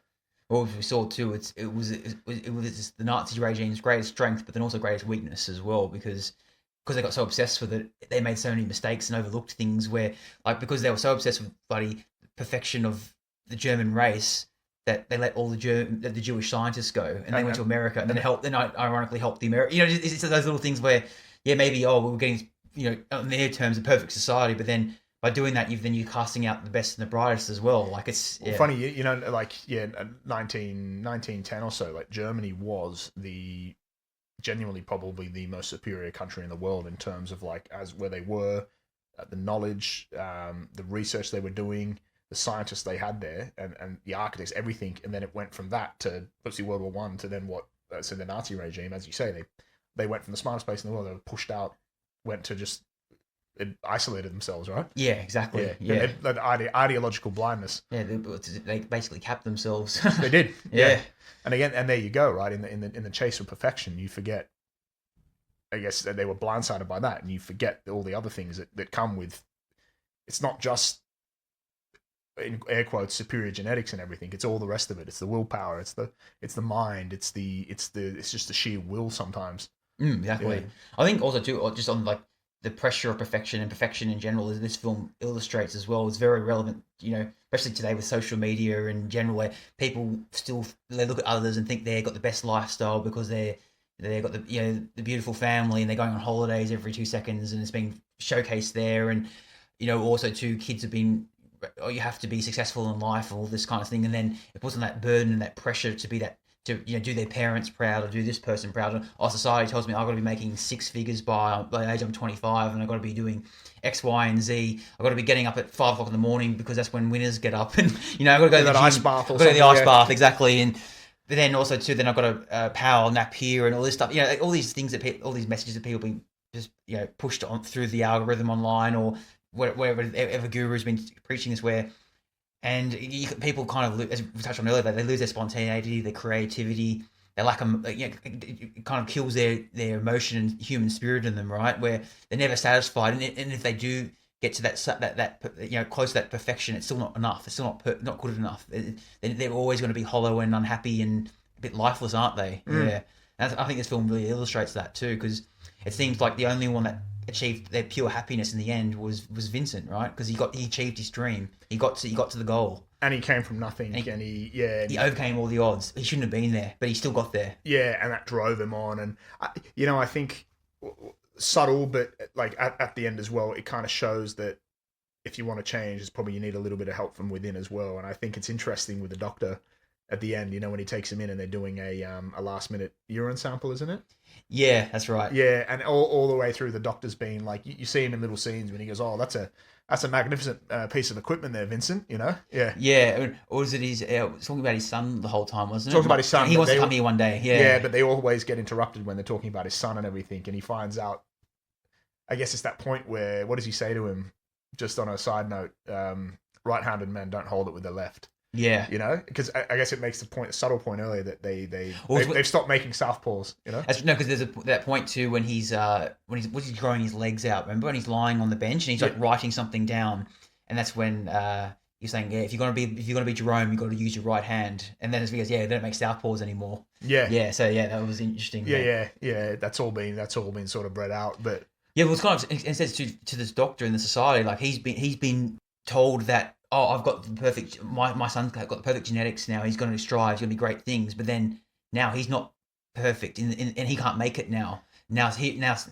Well, we saw too. It was the Nazi regime's greatest strength, but then also greatest weakness as well, because they got so obsessed with it, they made so many mistakes and overlooked things where, like, because they were so obsessed with bloody perfection of the German race that they let all the Jewish scientists go, and they went to America, and then ironically helped the American. It's those little things where, maybe we're getting on their terms a perfect society, but then by doing that, you're casting out the best and the brightest as well. Like, it's funny, 1910 or so, like Germany was genuinely probably the most superior country in the world in terms of like where they were, the knowledge, the research they were doing, the scientists they had there, and the architects, everything. And then it went from that to obviously World War One to then so the Nazi regime, as you say, they went from the smartest place in the world, they were pushed out, went to just. It isolated themselves, right? Yeah, exactly. Yeah. Ideological blindness. Yeah, they basically capped themselves. They did. Yeah. And again, and there you go, right? In the chase for perfection, you forget. I guess that they were blindsided by that, and you forget all the other things that come with. It's not just, in air quotes, superior genetics and everything. It's all the rest of it. It's the willpower. It's the mind. It's just the sheer will sometimes. Exactly. Yeah. I think also too, just on like the pressure of perfection and perfection in general, as this film illustrates as well, is very relevant, especially today with social media in general, where people they look at others and think they've got the best lifestyle because they've got the beautiful family and they're going on holidays every 2 seconds and it's being showcased there. And, also too, kids have been, you have to be successful in life, all this kind of thing. And then it puts on that burden and that pressure to be that, to do their parents proud or do this person proud. Our society tells me I've got to be making 6 figures by the age I'm 25, and I've got to be doing X, Y, and Z. I've got to be getting up at 5 o'clock in the morning because that's when winners get up, and I've got to go to the ice bath. Ice bath, exactly. And but then also too, then I've got a power nap here and all this stuff. All these things all these messages that people being just pushed on through the algorithm online or wherever guru's been preaching this where. And people kind of, as we touched on earlier, they lose their spontaneity, their creativity. They lack it kind of kills their emotion and human spirit in them, right? Where they're never satisfied, and if they do get to that close to that perfection, it's still not enough. It's still not good enough. They're always going to be hollow and unhappy and a bit lifeless, aren't they? Yeah. And I think this film really illustrates that too, because it seems like the only one that achieved their pure happiness in the end was Vincent, right? Because he achieved his dream. He got to the goal. And he came from nothing, and he overcame all the odds. He shouldn't have been there, but he still got there. Yeah, and that drove him on. And I think subtle, but like at the end as well, it kind of shows that if you want to change, it's probably you need a little bit of help from within as well. And I think it's interesting with the doctor at the end, when he takes him in and they're doing a last minute urine sample, isn't it? Yeah, that's right. Yeah, and all the way through, the doctor's being like, you see him in little scenes when he goes, "Oh, that's a magnificent piece of equipment there, Vincent." Yeah. Yeah, or was it his? Talking about his son the whole time, wasn't it? Talking about his son. He wants to come here one day. Yeah, but they always get interrupted when they're talking about his son and everything, and he finds out. I guess it's that point where, what does he say to him? Just on a side note, right-handed men don't hold it with their left. Yeah, because I guess it makes the subtle point earlier that they've stopped making southpaws. No, because there's that point too when he's growing his legs out. Remember when he's lying on the bench and he's like writing something down, and that's when you're saying, if you're gonna be Jerome, you got to use your right hand. And then as he goes, they don't make southpaws anymore. Yeah. So that was interesting. Yeah. That's all been sort of bred out, but well, it's kind of, it says to this doctor in the society, like he's been told that, oh, I've got the perfect, my son's got the perfect genetics now. He's going to strive. He's going to be great things. But then now he's not perfect, and he can't make it now. Now he knows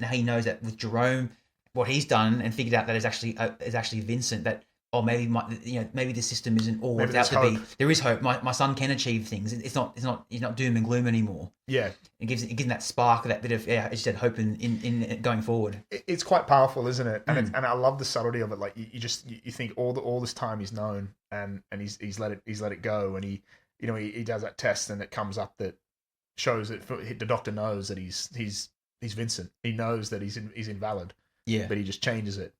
that with Jerome, what he's done and figured out that is actually Vincent. That maybe the system isn't all it's out to be. There is hope. My son can achieve things. He's not doom and gloom anymore. Yeah, it gives him that spark, that bit of as you said, hope in going forward. It's quite powerful, isn't it? And and I love the subtlety of it. Like you think all this time he's known and he's let it go, and he does that test and it comes up that shows that the doctor knows that he's Vincent. He knows that he's invalid. Yeah, but he just changes it.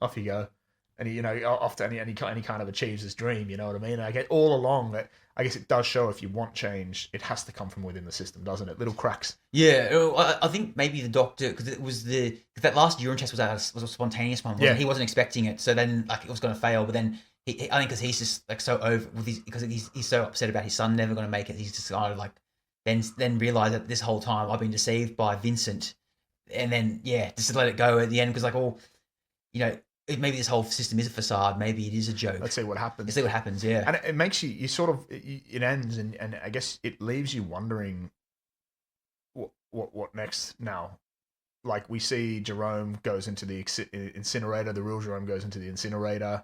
Off you go. And he, often he kind of achieves his dream. You know what I mean? I get all along that. I guess it does show if you want change, it has to come from within the system, doesn't it? Little cracks. Yeah, I think maybe the doctor, because it was that last urine test was a spontaneous one. He wasn't expecting it, so then it was going to fail. But then I think because he's just so over with because he's so upset about his son never going to make it. He's just kind of then realized that this whole time I've been deceived by Vincent, and then just to let it go at the end because maybe this whole system is a facade. Maybe it is a joke. Let's see what happens. Let's see what happens, yeah. And it makes you sort of, it ends, and I guess it leaves you wondering what next now. Like, we see Jerome goes into the incinerator, the real Jerome goes into the incinerator.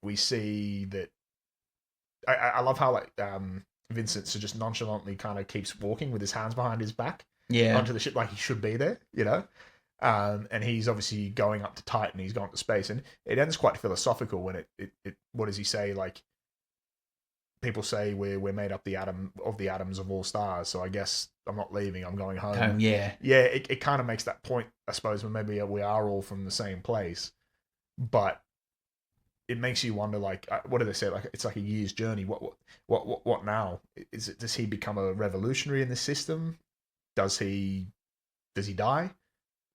We see that, I love how, Vincent so just nonchalantly kind of keeps walking with his hands behind his back onto the ship like he should be there, and he's obviously going up to Titan. He's gone to space, and it ends quite philosophical when it what does he say? Like, people say we're made up the atoms of all stars. So I guess I'm not leaving. I'm going home. It kind of makes that point, I suppose, when maybe we are all from the same place, but it makes you wonder. Like, what do they say? Like, it's like a year's journey. What now? Does he become a revolutionary in the system? Does he die?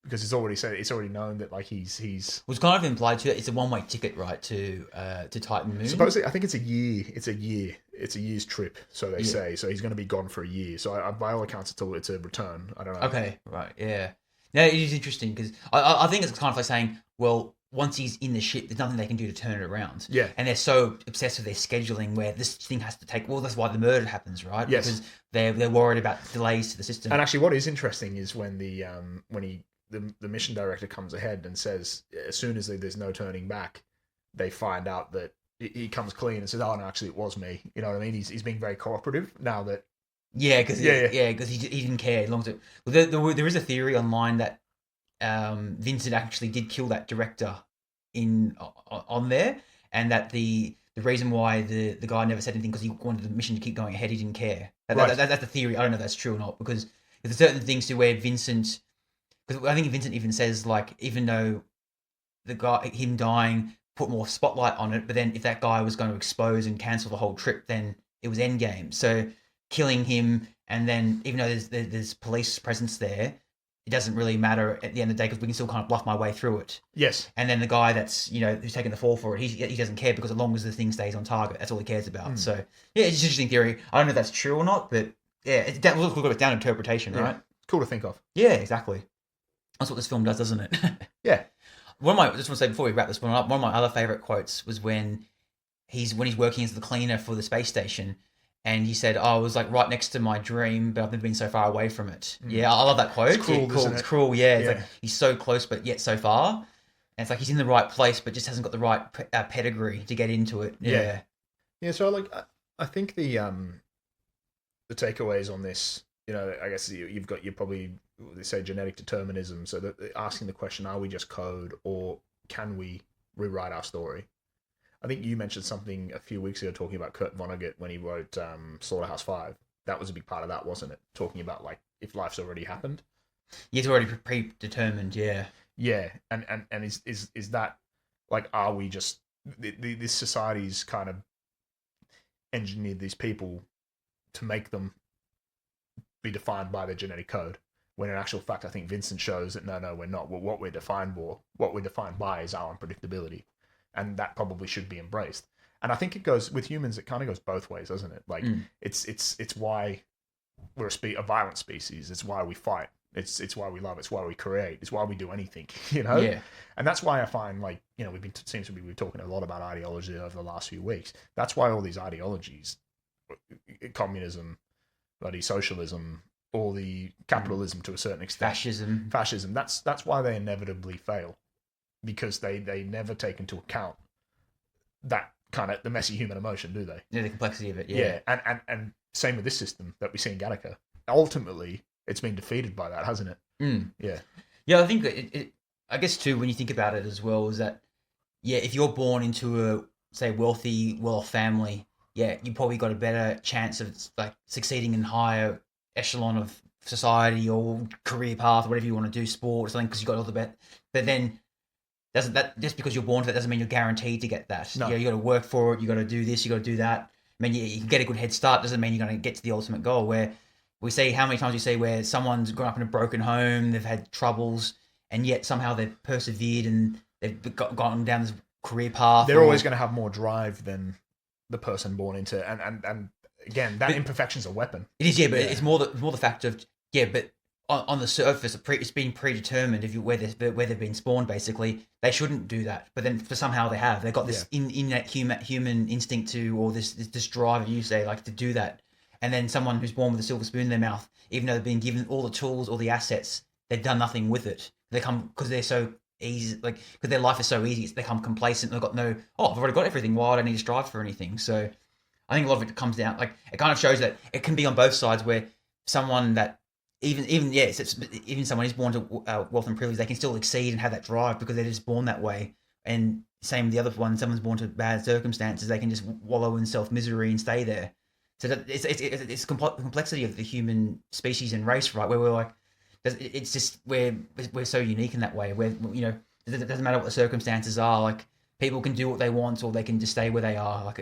Because it's already known that he's. It was kind of implied too. It's a one-way ticket, right, to Titan Moon. Supposedly, I think it's a year. It's a year's trip. So they say. So he's going to be gone for a year. So by all accounts, it's a return. I don't know. Okay, right, yeah. Yeah, it is interesting because I think it's kind of like saying, well, once he's in the ship, there's nothing they can do to turn it around. Yeah. And they're so obsessed with their scheduling where this thing has to take. Well, that's why the murder happens, right? Yes. Because they're worried about delays to the system. And actually, what is interesting is when the mission director comes ahead and says, as soon as there's no turning back, they find out that he comes clean and says, "Oh no, actually it was me." You know what I mean? He's being very cooperative now that. Because he didn't care as long as it. Well, there is a theory online that Vincent actually did kill that director on there, and that the reason why the guy never said anything because he wanted the mission to keep going ahead. He didn't care. That's the theory. I don't know if that's true or not, because there's certain things to where Vincent. Because I think Vincent even says, like, even though him dying put more spotlight on it, but then if that guy was going to expose and cancel the whole trip, then it was endgame. So killing him, and then even though there's police presence there, it doesn't really matter at the end of the day because we can still kind of bluff my way through it. Yes. And then the guy that's, who's taking the fall for it, he doesn't care because as long as the thing stays on target, that's all he cares about. So, yeah, it's just an interesting theory. I don't know if that's true or not, but yeah, it's down to interpretation, right? Cool to think of. Yeah, exactly. That's what this film does, doesn't it? Yeah. Just want to say before we wrap this one up, one of my other favorite quotes was when he's working as the cleaner for the space station. And he said, I was like right next to my dream, but I've never been so far away from it. Yeah, I love that quote. It's cruel, isn't It's it? cruel, yeah. It's Yeah. like he's so close, but yet so far. And it's like he's in the right place, but just hasn't got the right pedigree to get into it. Yeah. Yeah, so like I think the takeaways on this, I guess you've got they say genetic determinism, so that asking the question, are we just code or can we rewrite our story? I think you mentioned something a few weeks ago talking about Kurt Vonnegut when he wrote Slaughterhouse-5. That was a big part of that, wasn't it? Talking about like if life's already happened. Yeah, it's already predetermined, yeah. Yeah, and is that like, are we just this society's kind of engineered these people to make them be defined by their genetic code? When in actual fact, I think Vincent shows that no, we're not. Well, what we're defined by is our unpredictability. And that probably should be embraced. And I think it goes with humans. It kind of goes both ways, doesn't it? Like it's why we're a violent species. It's why we fight. It's why we love. It's why we create. It's why we do anything. Yeah. And that's why I find like we've talking a lot about ideology over the last few weeks. That's why all these ideologies, communism, bloody socialism, all the capitalism to a certain extent, fascism. That's why they inevitably fail. Because they never take into account that kind of the messy human emotion, do they? Yeah, the complexity of it. Yeah. And same with this system that we see in Gattaca. Ultimately, it's been defeated by that, hasn't it? Yeah. Yeah, I think that I guess too, when you think about it as well, is that if you're born into a say wealthy, well-off family, you probably got a better chance of like succeeding in higher echelon of society or career path or whatever you want to do, sport or something, because you got all the better. But then that just because you're born to that doesn't mean you're guaranteed to get that. No. You got to work for it. You got to do this. You got to do that. I mean, you can get a good head start. Doesn't mean you're going to get to the ultimate goal. Where we see how many times we see where someone's grown up in a broken home, they've had troubles, and yet somehow they've persevered and they've gotten down this career path. They're always going to have more drive than the person born into, and again, that imperfection's a weapon. It is, but it's more the fact of but on the surface, it's been predetermined. Where they've been spawned, basically, they shouldn't do that. But then, for somehow they have. They've got this innate human instinct to, or this drive, you say, like to do that. And then someone who's born with a silver spoon in their mouth, even though they've been given all the tools, all the assets, they've done nothing with it. They come because they're so easy, like because their life is so easy, they become complacent. They've got I've already got everything. Why do I need to strive for anything? So, I think a lot of it comes down, like it kind of shows that it can be on both sides, where someone that even someone who's born to wealth and privilege, they can still exceed and have that drive because they're just born that way. And same with the other one, someone's born to bad circumstances, they can just wallow in self misery and stay there. So that it's complexity of the human species and race, right? Where we're like, it's just we're so unique in that way. Where it doesn't matter what the circumstances are. Like people can do what they want, or they can just stay where they are. Like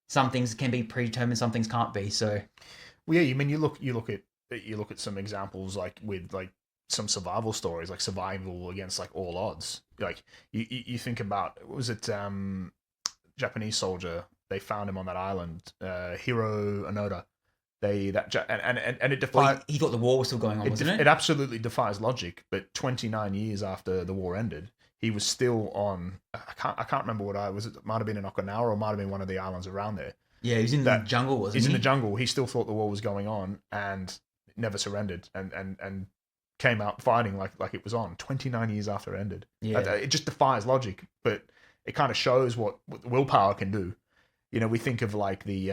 some things can be predetermined, some things can't be. So, well, yeah, you mean you look at some examples like with like some survival stories, like survival against like all odds. Like you think about, what was it, Japanese soldier, they found him on that island, Hiro Onoda. And it defied. He thought the war was still going on, wasn't it? It absolutely defies logic. But 29 years after the war ended, he was still on. I can't remember what was. It might have been in Okinawa, or might have been one of the islands around there. Yeah, he was in the jungle, wasn't he? He's in the jungle. He still thought the war was going on and never surrendered and came out fighting like it was on 29 years after it ended. Yeah. It just defies logic, but it kind of shows what willpower can do. We think of like the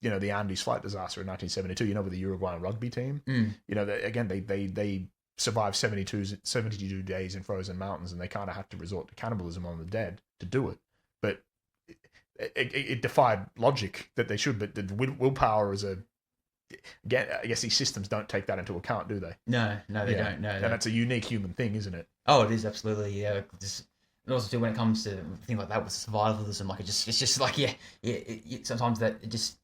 the Andes flight disaster in 1972, with the Uruguayan rugby team. They survived 72 days in frozen mountains, and they kind of had to resort to cannibalism on the dead to do it. But it defied logic that they should, but the willpower is again, I guess these systems don't take that into account, do they? No, they don't. No, and that's a unique human thing, isn't it? Oh, it is, absolutely. Yeah, and also too, when it comes to things like that with survivalism, like it's just like sometimes that it just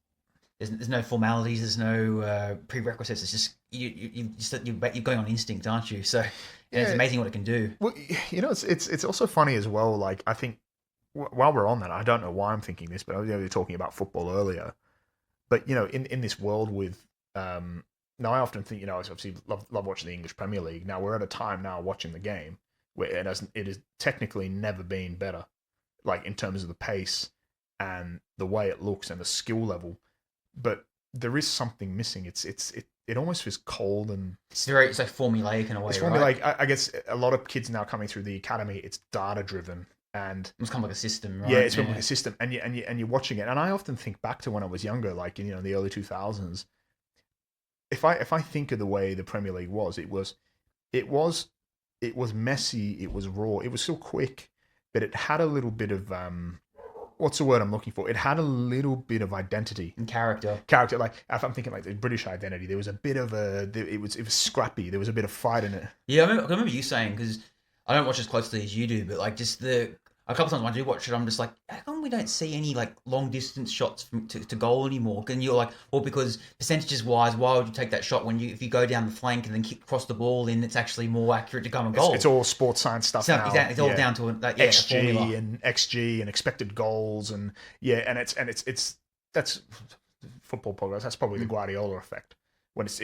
There's no formalities. There's no prerequisites. It's just you're going on instinct, aren't you? So it's amazing what it can do. Well, it's also funny as well. Like I think while we're on that, I don't know why I'm thinking this, but I was talking about football earlier. But in this world with now, I often think I obviously love watching the English Premier League. Now we're at a time now watching the game where it has technically never been better, like in terms of the pace and the way it looks and the skill level. But there is something missing. It almost feels cold and it's like formulaic in a way. It's right? I guess a lot of kids now coming through the academy, it's data driven and it's kind of like a system, right? Yeah, it's like a system, and you're watching it. And I often think back to when I was younger, like in the early 2000s. If I think of the way the Premier League was, it was messy, it was raw, it was still quick, but it had a little bit of what's the word I'm looking for? It had a little bit of identity and character. Like if I'm thinking like the British identity, there was a bit of it was scrappy. There was a bit of fight in it. Yeah, I remember you saying, because I don't watch as closely as you do, but like just a couple times when I do watch it, I'm just like, how come we don't see any like long distance shots to goal anymore? And you're like, well, because percentages wise, why would you take that shot when if you go down the flank and then cross the ball in, it's actually more accurate to come a goal. It's all sports science stuff now. Exactly, it's all down to XG and XG and expected goals and that's football progress. That's probably the Guardiola effect when it's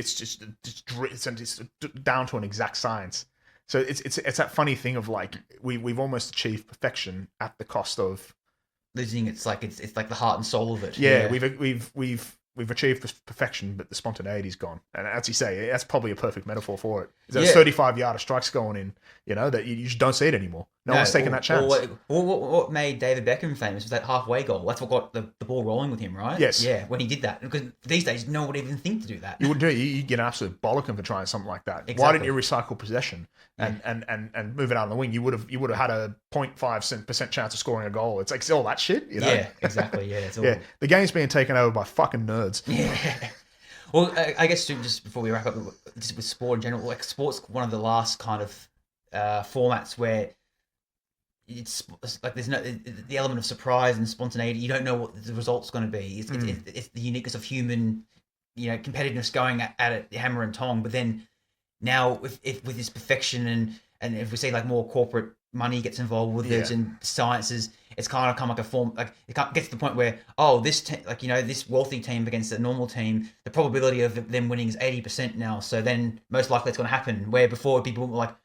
down to an exact science. So it's that funny thing of like we've almost achieved perfection at the cost of losing. It's like the heart and soul of it. Yeah, we've achieved perfection, but the spontaneity's gone. And as you say, that's probably a perfect metaphor for it. There's 35-yard strikes going in, that you just don't see it anymore. No one's taking that chance. What made David Beckham famous was that halfway goal. That's what got the ball rolling with him, right? Yes. Yeah, when he did that. Because these days, no one would even think to do that. You wouldn't do it. You get an absolute bollocking for trying something like that. Exactly. Why didn't you recycle possession and move it out on the wing? You would have had a 0.5% chance of scoring a goal. It's like all that shit, Yeah, exactly. Yeah, it's all... yeah. The game's being taken over by fucking nerds. Yeah. Well, I guess just before we wrap up, just with sport in general, like sport's one of the last kind of formats where it's like there's no the element of surprise and spontaneity. You don't know what the result's going to be. It's the uniqueness of human, competitiveness going at it, hammer and tong. But then now with this perfection and if we see like more corporate money gets involved with it and sciences, it's kind of come like a form, like it gets to the point where this this wealthy team against a normal team, the probability of them winning is 80% now. So then most likely it's going to happen. Where before people were like,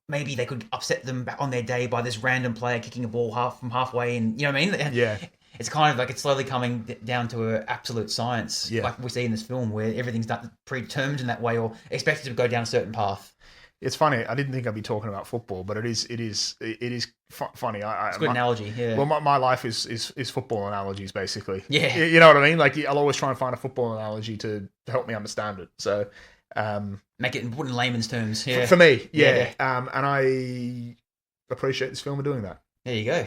maybe they could upset them on their day by this random player kicking a ball from halfway, and you know what I mean? Yeah. It's kind of like it's slowly coming down to an absolute science, like we see in this film, where everything's predetermined in that way or expected to go down a certain path. It's funny. I didn't think I'd be talking about football, but it is funny. It's a good analogy. Yeah. Well, my life is football analogies basically. Yeah. You know what I mean? Like I'll always try and find a football analogy to help me understand it. So make it put in layman's terms. Yeah. For me, yeah. And I appreciate this film for doing that. There you go.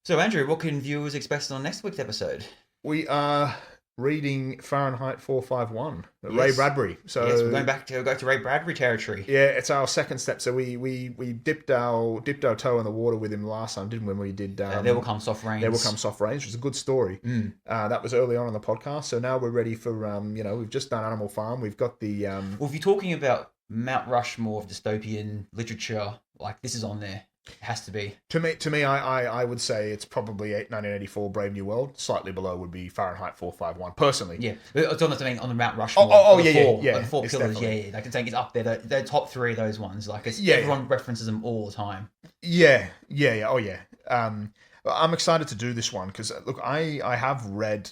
So Andrew, what can viewers expect on next week's episode? We are reading Fahrenheit 451, Ray Bradbury. So yes, we're going back to Ray Bradbury territory. Yeah, it's our second step. So we dipped our toe in the water with him last time, didn't we? When we did There Will Come Soft Rains. There Will Come Soft Rains, which is a good story. That was early on in the podcast. So now we're ready for we've just done Animal Farm. We've got the well, if you're talking about Mount Rushmore of dystopian literature, like this is on there. It has to be. To me, I would say it's probably 1984 Brave New World. Slightly below would be Fahrenheit 451. Personally, yeah, it's on the Mount Rushmore. The four pillars. Yeah. Like I'm saying, it's up there. The top three of those ones. Like everyone references them all the time. Yeah. Oh yeah. I'm excited to do this one because look, I have read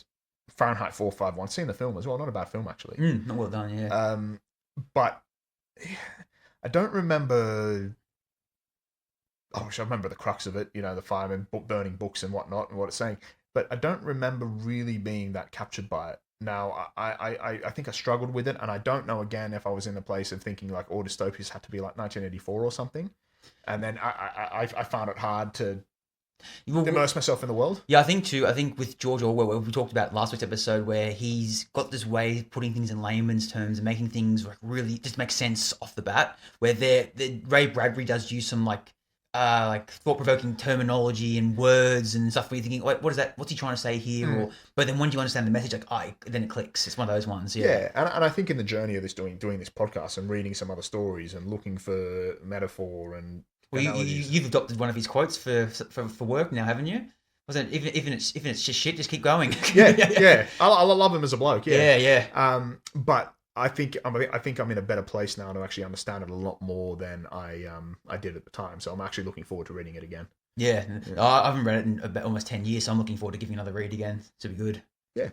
Fahrenheit 451. Seen the film as well. Not a bad film actually. Not well done. Yeah. But I don't remember. I remember the crux of it, the firemen burning books and whatnot and what it's saying. But I don't remember really being that captured by it. Now, I think I struggled with it, and I don't know, again, if I was in the place of thinking, like, all dystopias had to be, like, 1984 or something. And then I found it hard to immerse myself in the world. Yeah, I think with George Orwell, we talked about last week's episode, where he's got this way of putting things in layman's terms and making things, like, really just make sense off the bat, where Ray Bradbury does use some, like, like thought-provoking terminology and words and stuff where you're thinking, what is that? What's he trying to say here? Or, but then once you understand the message, then it clicks. It's one of those ones. Yeah, and I think in the journey of this doing this podcast and reading some other stories and looking for metaphor and well, you've adopted one of his quotes for work now, haven't you? Wasn't even it's just shit, just keep going. yeah. I love him as a bloke. Yeah. But I think I'm in a better place now to actually understand it a lot more than I did at the time. So I'm actually looking forward to reading it again. Yeah. I haven't read it in about almost 10 years, so I'm looking forward to giving another read again. It's be good. Yeah.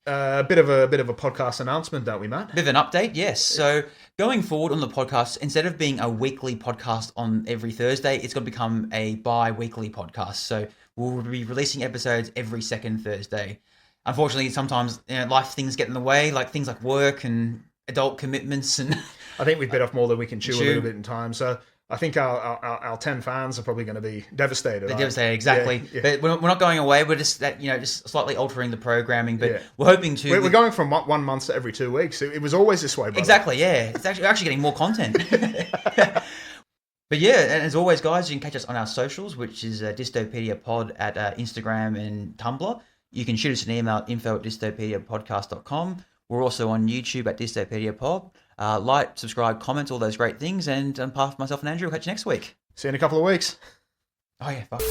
A bit of a podcast announcement, don't we, Matt? Bit of an update, yes. So going forward on the podcast, instead of being a weekly podcast on every Thursday, it's going to become a bi-weekly podcast. So we'll be releasing episodes every second Thursday. Unfortunately, sometimes life things get in the way, like things like work and adult commitments. And I think we bit off more than we can chew a little bit in time. So I think our 10 fans are probably going to be devastated. They're devastated, exactly. Yeah. But we're not going away. We're just just slightly altering the programming. But we're hoping to. We're going from 1 month to every 2 weeks. It was always this way. Brother. Exactly. Yeah, it's actually getting more content. But yeah, and as always, guys, you can catch us on our socials, which is DystopediaPod at Instagram and Tumblr. You can shoot us an email at info@dystopediapodcast.com. We're also on YouTube at DystopediaPod. Like, subscribe, comment, all those great things. And on behalf of myself and Andrew, we'll catch you next week. See you in a couple of weeks. Oh, yeah, fuck.